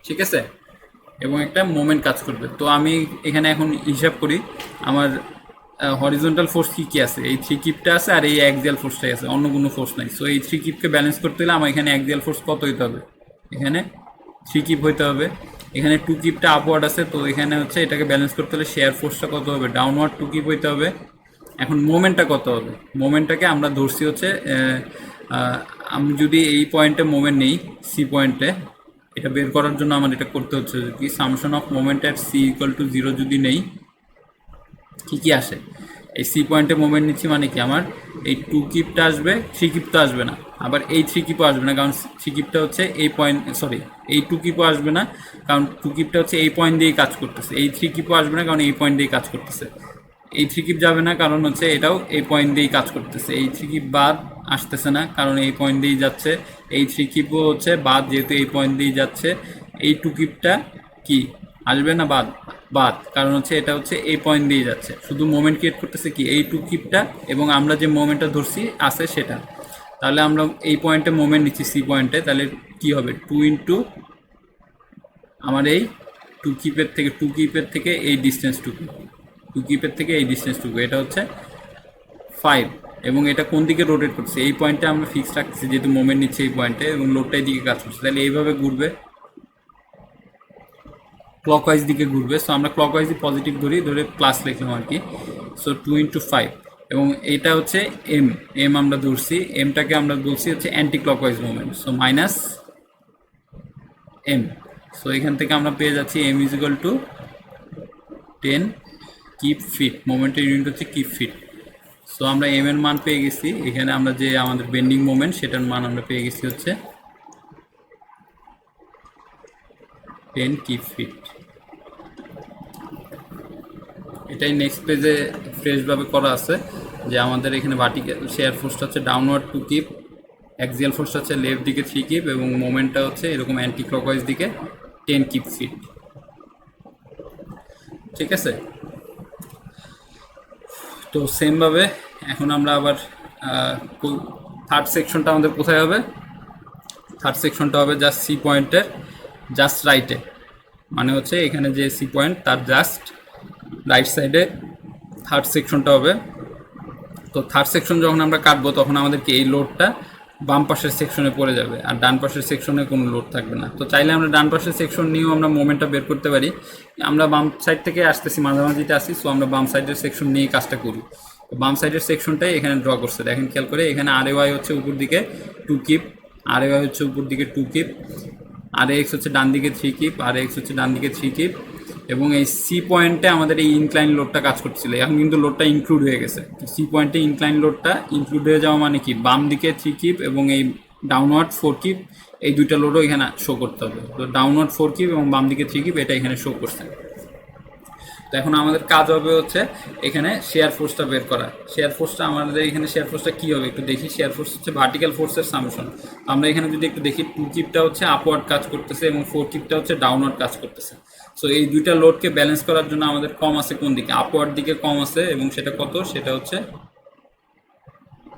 ঠিক আছে, এবং একটা মোমেন্ট কাজ করবে। তো আমি এখানে এখন হিসাব করি আমার হরিজন্টাল ফোর্স কী আছে, এই 3 কিপটা আছে আর এই অ্যাক্সিয়াল ফোর্সটাই আছে, অন্য কোনো ফোর্স নাই। সো এই 3 কিপকে ব্যালেন্স করতে হলে আমার এখানে অ্যাক্সিয়াল ফোর্স কত হইতে হবে, এখানে 3 কিপ হইতে হবে, এখানে 2 কিপটা আপওয়ার্ড আছে, তো এখানে হচ্ছে এটাকে ব্যালেন্স করতে হলে শেয়ার ফোর্সটা কত হবে, ডাউনওয়ার্ড 2 কিপ হইতে হবে। এখন মোমেন্টটা কত হবে, মোমেন্টটাকে আমরা ধরছি হচ্ছে আমি যদি এই পয়েন্টে মোমেন্ট নেই সি পয়েন্টে, এটা বের করার জন্য আমার এটা করতে হচ্ছে যদি summation of moment at C equal to 0 যদি নেই, কী আসে, এই সি পয়েন্টে মোমেন্ট নিচ্ছি মানে কি আমার এই 2 কিপটা আসবে, 3 কিপ তো আসবে না, আবার এই 3 কিপও আসবে না, কারণ 3 কিপটা হচ্ছে এই পয়েন্ট, সরি এই 2 কিপও আসবে না, কারণ 2 কিপটা হচ্ছে এই পয়েন্ট দিয়েই কাজ করতেছে, এই 3 কিপও আসবে না কারণ এই পয়েন্ট দিয়েই কাজ করতেছে, এই 3 কিপ যাবে না কারণ হচ্ছে এটাও এই পয়েন্ট দিয়েই কাজ করতেছে, এই 3 কিপ বাদ আসতেছে না, কারণ এই পয়েন্ট দিয়েই যাচ্ছে। এই 3 কিপও হচ্ছে বাদ, যেহেতু এই পয়েন্ট দিয়েই যাচ্ছে। এই 2 কিপটা কি আসবে না? বাদ। বাদ, কারণ হচ্ছে এটা হচ্ছে এই পয়েন্ট দিয়ে যাচ্ছে। শুধু মোমেন্ট ক্রিয়েট করতেছে কি এই 2 কিপটা, এবং আমরা যে মোমেন্টটা ধরছি আছে সেটা। তাহলে আমরা এই পয়েন্টে মোমেন্ট নিচ্ছি সি পয়েন্টে, তাহলে কি হবে? 2 ইন্টু আমার এই 2 কিপের থেকে এই ডিস্টেন্সটুকু, 2 কিপের থেকে এই ডিস্টেন্সটুকু, এটা হচ্ছে 5। এবং এটা কোন দিকে রোটেট করছে? এই পয়েন্টে আমরা ফিক্স রাখতেছি, যেহেতু মোমেন্ট নিচ্ছে এই পয়েন্টে এবং লোডটা এই দিকে কাজ করছে, তাহলে এইভাবে ঘুরবে, ক্লকওয়াইজ দিকে ঘুরবে। সো আমরা ক্লকওয়াইজই পজিটিভ ধরে প্লাস লিখলাম আর কি। সো 2 ইন্টু 5, এবং এটা হচ্ছে এম আমরা ধরছি, এমটাকে আমরা বলছি হচ্ছে anti clockwise movement, so minus M. So এখান থেকে আমরা পেয়ে যাচ্ছি M is equal to 10 kip feet. মোমেন্টের ইউনিট হচ্ছে কিপ ফিট। সো আমরা এম এর মান পেয়ে গেছি। এখানে আমরা যে আমাদের বেন্ডিং মোমেন্ট সেটার মান আমরা পেয়ে গেছি হচ্ছে 10 কিপ ফিট। এটাই নেক্সট পেজে ফ্রেশভাবে করা আছে, যে আমাদের এখানে ভার্টিক্যাল শেয়ার ফোর্সটা হচ্ছে ডাউনওয়ার্ড 2 কিপ, অ্যাক্সিয়াল ফোর্সটা হচ্ছে লেফট দিকে 3 কিপ, এবং মোমেন্টটা হচ্ছে এরকম অ্যান্টি ক্লকওয়াইজ দিকে 10 কিপ ফিট। ঠিক আছে, তো সেমভাবে এখন আমরা আবার থার্ড সেকশনটা আমাদের কোথায় হবে? থার্ড সেকশনটা হবে জাস্ট সি পয়েন্টের জাস্ট রাইটে, মানে হচ্ছে এখানে যে সি পয়েন্ট তার জাস্ট রাইট সাইডে থার্ড সেকশনটা হবে। তো থার্ড সেকশন যখন আমরা কাটবো তখন আমাদেরকে এই লোডটা বাম পাশের সেকশনে পড়ে যাবে, আর ডান পাশের সেকশনে কোনো লোড থাকবে না। তো চাইলে আমরা ডান পাশের সেকশন নিয়েও আমরা মোমেন্টটা বের করতে পারি। আমরা বাম সাইড থেকে আসতেছি, মাঝামাঝিতে আসি, সো আমরা বাম সাইডের সেকশন নিয়ে কাজটা করি। তো বাম সাইডের সেকশনটাই এখানে ড্র করছে, দেখেন খেয়াল করে, এখানে আর এ ওয়াই হচ্ছে উপর দিকে 2 কিপ, আর এ ওয়াই হচ্ছে উপর দিকে 2 কিপ, আর এক্স হচ্ছে ডান দিকে 3 কিপ, আর এক্স হচ্ছে ডান দিকে 3 কিপ, এবং এই সি পয়েন্টে আমাদের এই ইনক্লাইন লোডটা কাজ করছিল। এখন কিন্তু লোডটা ইনক্লুড হয়ে গেছে। সি পয়েন্টে ইনক্লাইন লোডটা ইনক্লুড হয়ে যাওয়া মানে কি, বাম দিকে 3 কিপ এবং এই ডাউনওয়ার্ড 4 কিপ, এই দুইটা লোডও এখানে শো করতে হবে। তো ডাউনওয়ার্ড 4 কিপ এবং বাম দিকে 3 কিপ এটা এখানে শো করছে। তো এখন আমাদের কাজ হবে হচ্ছে এখানে শেয়ার ফোর্সটা বের করা। শেয়ার ফোর্সটা আমাদের এখানে শেয়ার ফোর্সটা কী হবে একটু দেখি। শেয়ার ফোর্স হচ্ছে ভার্টিক্যাল ফোর্সের সামেশন। আমরা এখানে যদি একটু দেখি, 2 কিপটা হচ্ছে আপওয়ার্ড কাজ করতেছে এবং 4 কিপটা হচ্ছে ডাউনওয়ার্ড কাজ করতেছে। সো এই দুইটা লোডকে ব্যালেন্স করার জন্য আমাদের কম আছে কোন দিকে? আপওয়ার্ড দিকে কম আছে, এবং সেটা কত? সেটা হচ্ছে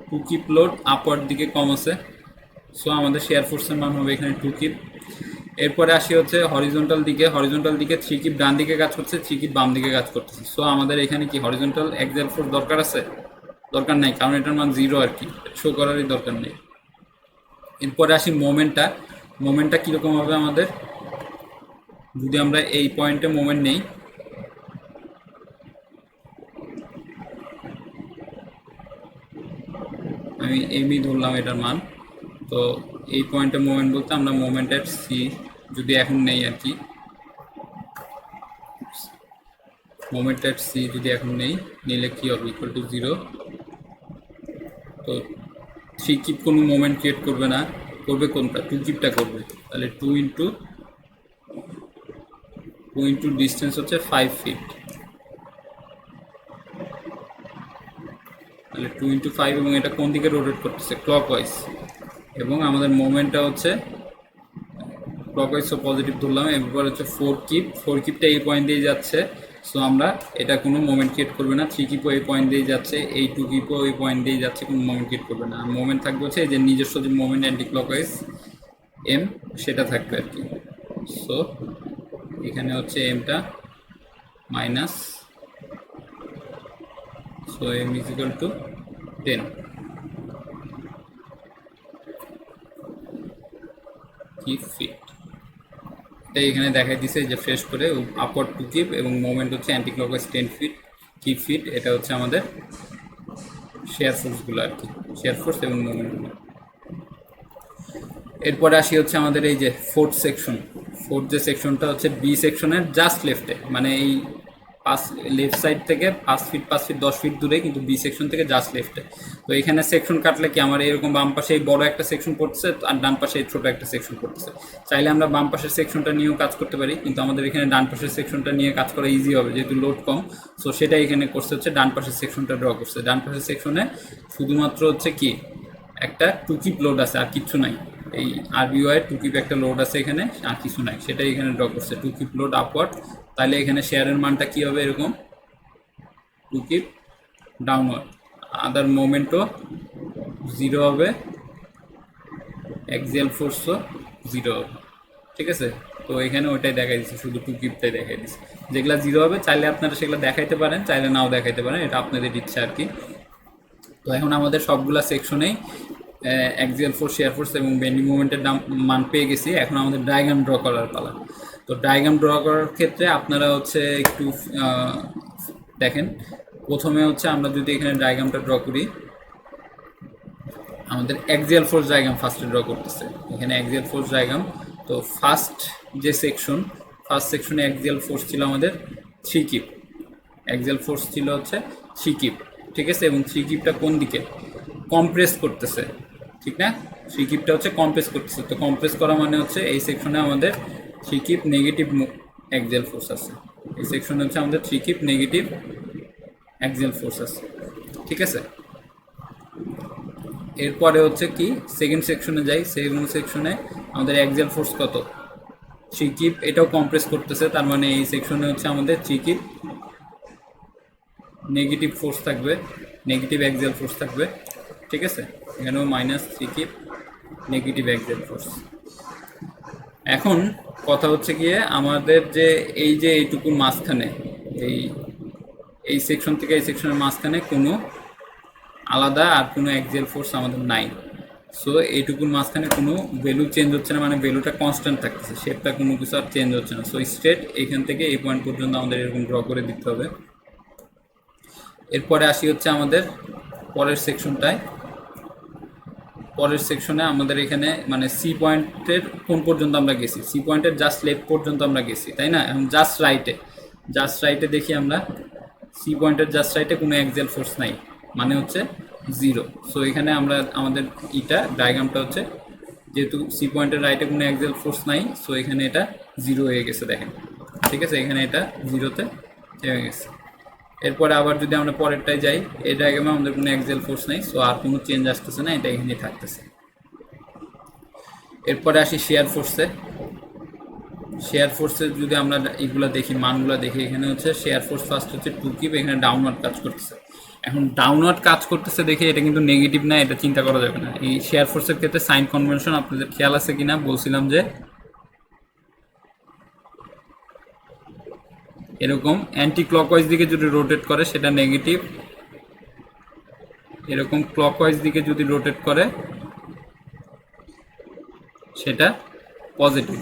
2 কিপ লোড আপওয়ার্ড দিকে কম আছে। সো আমাদের শেয়ার ফোর্সের মান হবে এখানে 2 কিপ। এরপরে আসি হচ্ছে হরিজন্টাল দিকে। হরিজন্টাল দিকে 3 কিপ ডান দিকে কাজ করছে, 3 কিপ বাম দিকে কাজ করতেছে। সো আমাদের এখানে কি হরিজন্টাল অ্যাক্সিয়াল ফোর্স দরকার আছে? দরকার নাই, কারণ এটার মান 0 আর কি, শো করারই দরকার নেই। এরপরে আসি মোমেন্টটা। মোমেন্টটা কীরকম হবে আমাদের? যদি আমরা এই পয়েন্টে মোমেন্ট নেই, আমি এমই ধরলাম এটার মান। তো এই পয়েন্টে মোমেন্ট বলতে আমরা মোমেন্টের সি যদি এখন নেই আর কি, মোমেন্টের সি যদি এখন নেই, নিলে কি হবে? Equal to 0। তো 3 কিপ কোনো মোমেন্ট ক্রিয়েট করবে না, করবে কোনটা? 2 কিপটা করবে। তাহলে 2 ইন্টু ডিস্টেন্স হচ্ছে 5 ফিট, তাহলে 2 ইন্টু 5, এবং এটা কোন দিকে রোটেট করতেছে? ক্লকওয়াইজ। এবং আমাদের মোমেন্টটা হচ্ছে ক্লকওয়াইজ, সো পজিটিভ ধরলাম। এরপর হচ্ছে 4 কিপ, 4 কিপটা এই পয়েন্ট দিয়ে যাচ্ছে, সো আমরা এটা কোনো মোমেন্ট ক্রিয়েট করবে না। 3 কিপও এই পয়েন্ট দিয়ে যাচ্ছে, এই 2 কিপও এই পয়েন্ট দিয়ে যাচ্ছে, কোনো মোমেন্ট ক্রিয়েট করবে না। আর মোমেন্ট থাকবে হচ্ছে যে নিজস্ব যে মোমেন্ট অ্যান্টি ক্লকওয়াইজ এম, সেটা থাকবে আর কি। সো এখানে হচ্ছে এমটা minus, so M is equal to 10 kip feet. তাই এখানে দেখাই দিছে যে ফ্রেশ করে আপওয়ার্ড 2 কিপ এবং মোমেন্ট হচ্ছে anti clockwise 10 feet kip feet. এটা হচ্ছে আমাদের শেয়ার ফোর্সগুলো আর কি, শেয়ার ফোর্স এবং মোমেন্টগুলো। এরপরে আসি হচ্ছে আমাদের এই যে ফোর্থ সেকশন। ফোর্থ যে সেকশনটা হচ্ছে বি সেকশনের জাস্ট লেফটে, মানে এই লেফট সাইড থেকে 5 ফিট 10 ফিট দূরে, কিন্তু বি সেকশন থেকে জাস্ট লেফটে। তো এখানে সেকশন কাটলে কি আমার এরকম বাম পাশে এই বড় একটা সেকশন পড়তেছে আর ডান পাশে এই ছোট একটা সেকশন পড়তেছে। চাইলে আমরা বাম পাশের সেকশনটা নিয়েও কাজ করতে পারি, কিন্তু আমাদের এখানে ডান পাশের সেকশনটা নিয়ে কাজ করা ইজি হবে যেহেতু লোড কম। সো সেটা এখানে করছে হচ্ছে ডান পাশের সেকশনটা ড্র করছে। ডান পাশের সেকশনে শুধুমাত্র হচ্ছে কি একটা টুকিপ লোড আছে, আর কিছু নাই। এই আরবিওয়াই টুকিপ একটা লোড আছে এখানে, আর কিছু নাই, সেটাই এখানে ড্র করছে টুকিপ লোড আপওয়ার্ড। তাহলে এখানে শেয়ারের মানটা কি হবে, এরকম টুকিপ ডাউনওয়ার্ড, আদার মোমেন্টও 0 হবে, অ্যাক্সিয়াল ফোর্সও 0 হবে। ঠিক আছে, তো এখানে ওইটাই দেখাই দিচ্ছে, শুধু টুকিপটাই দেখাই দিচ্ছে। যেগুলো 0 হবে চাইলে আপনারা সেগুলো দেখাইতে পারেন, চাইলে নাও দেখাইতে পারেন, এটা আপনাদের ইচ্ছা আর কি। তো এখন আমাদের সবগুলা সেকশনেই অ্যাক্সিয়াল ফোর্স, শেয়ার ফোর্স এবং বেন্ডিং মোমেন্টের মান পেয়ে গেছি। এখন আমাদের ডায়াগ্রাম ড্র করার পালা। তো ডায়াগ্রাম ড্র করার ক্ষেত্রে আপনারা হচ্ছে একটু দেখেন, প্রথমে হচ্ছে আমরা যদি এখানে ডায়াগ্রামটা ড্র করি, আমাদের অ্যাক্সিয়াল ফোর্স ডায়াগ্রাম ফার্স্টে ড্র করতেছে। এখানে অ্যাক্সিয়াল ফোর্স ডায়াগ্রাম, তো ফার্স্ট সেকশনে অ্যাক্সিয়াল ফোর্স ছিল আমাদের 3 কিপ, অ্যাক্সিয়াল ফোর্স ছিল হচ্ছে 3 কিপ। ঠিক আছে, এবং 3 কিপটা কোন দিকে কম্প্রেস করতেছে, ঠিক না? 3 কিপটা হচ্ছে কম্প্রেস করতেছে। তো কম্প্রেস করা মানে হচ্ছে এই সেকশনে আমাদের 3 কিপ নেগেটিভ অ্যাক্সিয়াল ফোর্স আছে। এই সেকশনে হচ্ছে আমাদের 3 কিপ নেগেটিভ অ্যাক্সিয়াল ফোর্স আছে। ঠিক আছে, এরপরে হচ্ছে কি সেকেন্ড সেকশনে যাই। সেকেন্ড সেকশনে আমাদের অ্যাক্সিয়াল ফোর্স কত, 3 কিপ, এটাও কম্প্রেস করতেছে। তার মানে এই সেকশনে হচ্ছে আমাদের 3 কিপ নেগেটিভ ফোর্স থাকবে, নেগেটিভ অ্যাক্সিয়াল ফোর্স থাকবে। ঠিক আছে, এখানেও -3 কিপ নেগেটিভ অ্যাক্সিয়াল ফোর্স। এখন কথা হচ্ছে গিয়ে আমাদের যে এইটুকুর মাঝখানে, এই সেকশন থেকে এই সেকশনের মাঝখানে কোনো আলাদা আর কোনো অ্যাক্সিয়াল ফোর্স আমাদের নাই। সো এইটুকুর মাঝখানে কোনো ভ্যালু চেঞ্জ হচ্ছে না, মানে ভ্যালুটা কনস্ট্যান্ট থাকতেছে, শেপটা কোনো কিছু আর চেঞ্জ হচ্ছে না। সো স্ট্রেট এখান থেকে এই পয়েন্ট পর্যন্ত আমাদের এরকম ড্র করে দিতে হবে। এরপরে আসি হচ্ছে আমাদের পরের সেকশনটায়। পরের সেকশনে আমাদের এখানে মানে সি পয়েন্টের কোন পর্যন্ত আমরা গেছি, সি পয়েন্টের জাস্ট লেফট পর্যন্ত আমরা গেছি, তাই না? এবং জাস্ট রাইটে দেখি আমরা সি পয়েন্টের জাস্ট রাইটে কোনো অ্যাক্সিয়াল ফোর্স নাই, মানে হচ্ছে 0। সো এখানে আমরা আমাদের ডায়াগ্রামটা হচ্ছে, যেহেতু সি পয়েন্টের রাইটে কোনো অ্যাক্সিয়াল ফোর্স নাই, সো এখানে এটা 0 হয়ে গেছে, দেখেন। ঠিক আছে, এখানে এটা 0-তে হয়ে গেছে। এরপরে আবার যদি আমরা পরেরটায় যাই, এই ডায়াগ্রামে আমাদের কোনো অ্যাক্সিয়াল ফোর্স নাই, সো আর কোনো চেঞ্জ আসতেছে না, এটা এখানেই থাকতেছে। এরপরে আসি শেয়ার ফোর্সে যদি আমরা এগুলো দেখি, মানগুলো দেখি, এখানে হচ্ছে শেয়ার ফোর্স ফার্স্ট হচ্ছে 2 কিপ, এখানে ডাউনওয়ার্ড কাজ করতেছে। এখন ডাউনওয়ার্ড কাজ করতেছে দেখে এটা কিন্তু নেগেটিভ না, এটা চিন্তা করা যাবে না। এই শেয়ার ফোর্সের ক্ষেত্রে সাইন কনভেনশন আপনাদের খেয়াল আছে কিনা, বলছিলাম যে এরকম অ্যান্টি ক্লকওয়াইজ দিকে যদি রোটেট করে সেটা নেগেটিভ, এরকম ক্লকওয়াইজ দিকে যদি রোটেট করে সেটা পজিটিভ।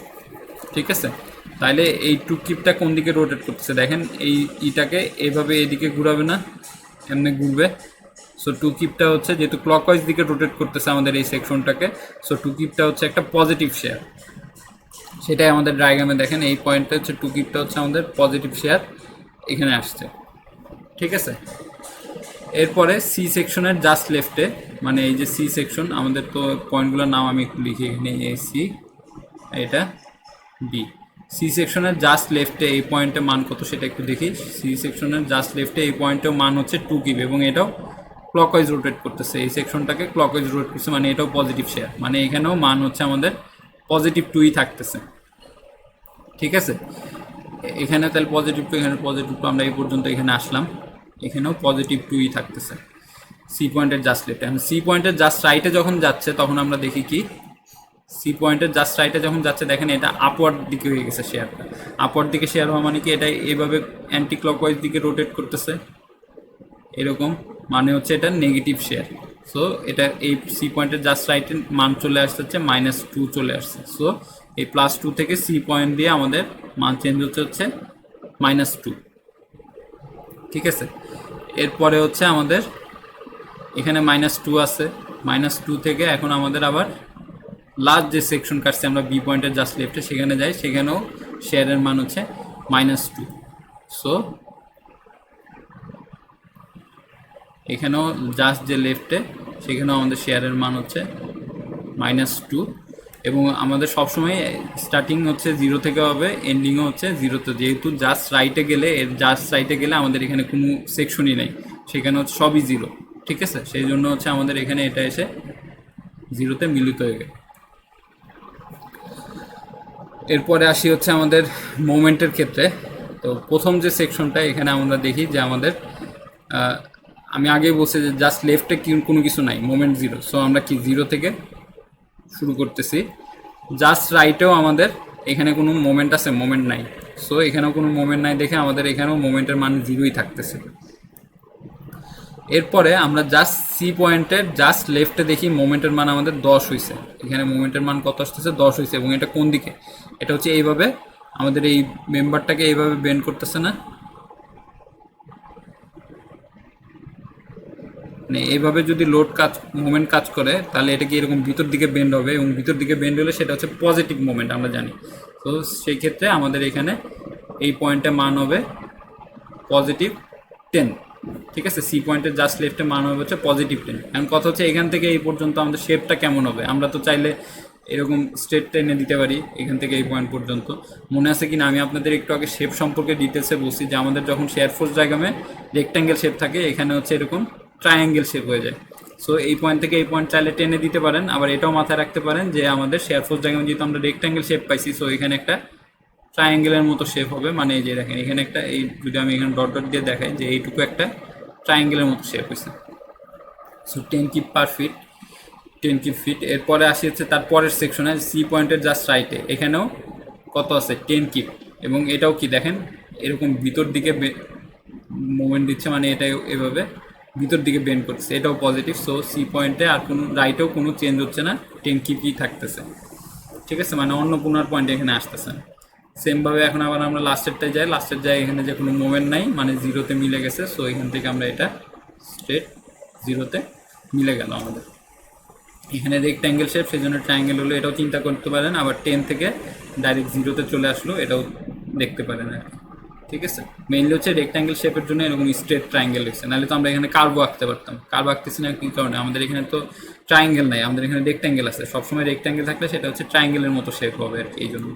ঠিক আছে, তাহলে এই 2 কিপটা কোন দিকে রোটেট করতেছে দেখেন, এইটাকে এইভাবে এদিকে ঘুরাবে না, এমনি ঘুরবে। সো 2 কিপটা হচ্ছে যেহেতু ক্লকওয়াইজ দিকে রোটেট করতেছে আমাদের এই সেকশনটাকে, সো 2 কিপটা হচ্ছে একটা পজিটিভ শেয়ার। সেটাই আমাদের ডায়াগ্রামে দেখেন, এই পয়েন্টটা হচ্ছে 2 কিপটা হচ্ছে আমাদের পজিটিভ শেয়ার এখানে আসছে। ঠিক আছে, এরপরে সি সেকশনের জাস্ট লেফটে, মানে এই যে সি সেকশন, আমাদের তো পয়েন্টগুলোর নাম আমি একটু লিখি এখানে, এ সি, এটা বি। সি সেকশনের জাস্ট লেফটে এই পয়েন্টে মান কত সেটা একটু দেখি। সি সেকশনের জাস্ট লেফটে এই পয়েন্টেও মান হচ্ছে 2 কিপ, এবং এটাও ক্লকওয়াইজ রোটেট করতেছে, এই সেকশনটাকে ক্লকওয়াইজ রোটেট করছে, মানে এটাও পজিটিভ শেয়ার, মানে এখানেও মান হচ্ছে আমাদের পজিটিভ 2ই থাকতেছে। ঠিক আছে, এখানে তাহলে পজিটিভ 2, এখানে পজিটিভ 2, আমরা এই পর্যন্ত এখানে আসলাম, এখানেও পজিটিভ 2ই থাকতেছে সি পয়েন্টের জাস্ট লেফটে। এখন সি পয়েন্টের জাস্ট রাইটে যখন যাচ্ছে তখন আমরা দেখি কি, সি পয়েন্টের জাস্ট রাইটে যখন যাচ্ছে দেখেন এটা আপওয়ার্ড দিকে হয়ে গেছে শেয়ারটা। আপওয়ার্ড দিকে শেয়ার হওয়া মানে কি, এটা এইভাবে অ্যান্টি ক্লকওয়াইজ দিকে রোটেট করতেছে এরকম, মানে হচ্ছে এটা নেগেটিভ শেয়ার। সো এটা এই সি পয়েন্টের জাস্ট রাইটের মান চলে আসতে হচ্ছে -2 চলে আসছে। সো এই +2 থেকে সি পয়েন্ট দিয়ে আমাদের মান চেঞ্জ হচ্ছে -2। ঠিক আছে, এরপরে হচ্ছে আমাদের এখানে -2 আছে, -2 থেকে এখন আমাদের আবার লাস্ট যে সেকশন কাটছে আমরা বি পয়েন্টের জাস্ট লেফটে, সেখানে যাই, সেখানেও শেয়ারের মান হচ্ছে -2। সো এখানেও জাস্ট যে লেফটে সেখানেও আমাদের শেয়ারের মান হচ্ছে -2, এবং আমাদের সবসময় স্টার্টিং হচ্ছে 0 থেকে হবে, এন্ডিংও হচ্ছে 0-তে। যেহেতু জাস্ট রাইটে গেলে, আমাদের এখানে কোনো সেকশনই নেই, সেখানে হচ্ছে সবই 0। ঠিক আছে, সেই জন্য হচ্ছে আমাদের এখানে এটা এসে জিরোতে মিলিত হয়ে গেল। এরপরে আসি হচ্ছে আমাদের মোমেন্টের ক্ষেত্রে। তো প্রথম যে সেকশনটা এখানে আমরা দেখি যে আমাদের আমি আগেই বলছি যে জাস্ট লেফটে কোনো কিছু নাই, মোমেন্ট জিরো। সো আমরা কি জিরো থেকে শুরু করতেছি। জাস্ট রাইটেও আমাদের এখানে কোনো মোমেন্ট আছে, মোমেন্ট নাই। সো এখানেও কোনো মোমেন্ট নাই দেখে আমাদের এখানেও মোমেন্টের মান জিরোই থাকতেছে। এরপরে আমরা জাস্ট সি পয়েন্টের জাস্ট লেফটে দেখি মোমেন্টের মান আমাদের 10 হয়েছে। এখানে মোমেন্টের মান কত আসতেছে? 10 হয়েছে। এবং এটা কোন দিকে? এটা হচ্ছে এইভাবে আমাদের এই মেম্বারটাকে এইভাবে বেন্ড করতেছে না, মানে এইভাবে যদি লোড কাজ মোমেন্ট কাজ করে তাহলে এটা কি এরকম ভিতর দিকে বেন্ড হবে, এবং ভিতর দিকে বেন্ড হলে সেটা হচ্ছে পজিটিভ মোমেন্ট আমরা জানি। তো সেই ক্ষেত্রে আমাদের এখানে এই পয়েন্টে মান হবে পজিটিভ 10। ঠিক আছে, সি পয়েন্টের জাস্ট লেফটে মান হবে হচ্ছে পজিটিভ 10। এখন কথা হচ্ছে এখান থেকে এই পর্যন্ত আমাদের শেপটা কেমন হবে? আমরা তো চাইলে এরকম স্ট্রেট টেনে দিতে পারি এখান থেকে এই পয়েন্ট পর্যন্ত। মনে আছে কিনা আমি আপনাদের একটু আগে শেপ সম্পর্কে ডিটেলসে বলছি যে আমাদের যখন শেয়ার ফোর্স ডায়াগ্রামে রেক্ট্যাঙ্গেল শেপ থাকে, এখানে হচ্ছে এরকম ট্রায়াঙ্গেল শেপ হয়ে যায়। সো এই পয়েন্ট থেকে এই পয়েন্ট চাইলে টেনে দিতে পারেন। আবার এটাও মাথায় রাখতে পারেন যে আমাদের শেয়ার ফোর্স ডায়াগ্রামে যেহেতু আমরা রেক্ট্যাঙ্গেল শেপ পাইছি, সো এখানে একটা ট্রায়াঙ্গেলের মতো শেপ হবে। মানে এই যে দেখেন এখানে একটা, এই যদি আমি এখানে ডট ডট দিয়ে দেখাই যে এইটুকু একটা ট্রায়াঙ্গেলের মতো শেপ হয়েছে। So 10 kip per feet, 10 kip feet. এরপরে আসি হচ্ছে তার পরের সেকশনে সি পয়েন্টের জাস্ট রাইটে, এখানেও কত আছে? 10 কিপ। এবং এটাও কি দেখেন এরকম ভিতর দিকে মুভমেন্ট দিচ্ছে, মানে এটা এভাবে ভিতর দিকে বেন্ড করতেছে, এটাও পজিটিভ। সো সি পয়েন্টে আর কোনো রাইটেও কোনো চেঞ্জ হচ্ছে না, 10 কিপই থাকতেছে। ঠিক আছে, মানে অন্য কোনো পয়েন্ট এখানে আসতেছে না। সেমভাবে এখন আবার আমরা লাস্টেরটায় যাই, লাস্টের যাই এখানে যে কোনো মুভমেন্ট নাই, মানে জিরোতে মিলে গেছে। সো এখান থেকে আমরা এটা স্ট্রেট জিরোতে মিলে গেল আমাদের। এখানে রেক্ট্যাঙ্গেল শেপ, সেই জন্য ট্রায়াঙ্গেল হলো, এটাও চিন্তা করতে পারেন। আবার 10 থেকে ডাইরেক্ট জিরোতে চলে আসলো, এটাও দেখতে পারেন আর কি। ঠিক আছে, মেইনলি হচ্ছে রেক্ট্যাঙ্গেল শেপের জন্য এরকম স্ট্রেট ট্রায়াঙ্গেল হচ্ছে, নাহলে তো আমরা এখানে কার্ভও আঁকতে পারতাম। কার্ভ আঁকতেছি না কি কারণে? আমাদের এখানে তো ট্রায়াঙ্গেল নাই, আমাদের এখানে রেক্ট্যাঙ্গেল আছে। সবসময় রেক্ট্যাঙ্গেল থাকলে সেটা হচ্ছে ট্রায়াঙ্গেলের মতো শেপ হবে আর কি, এই জন্য।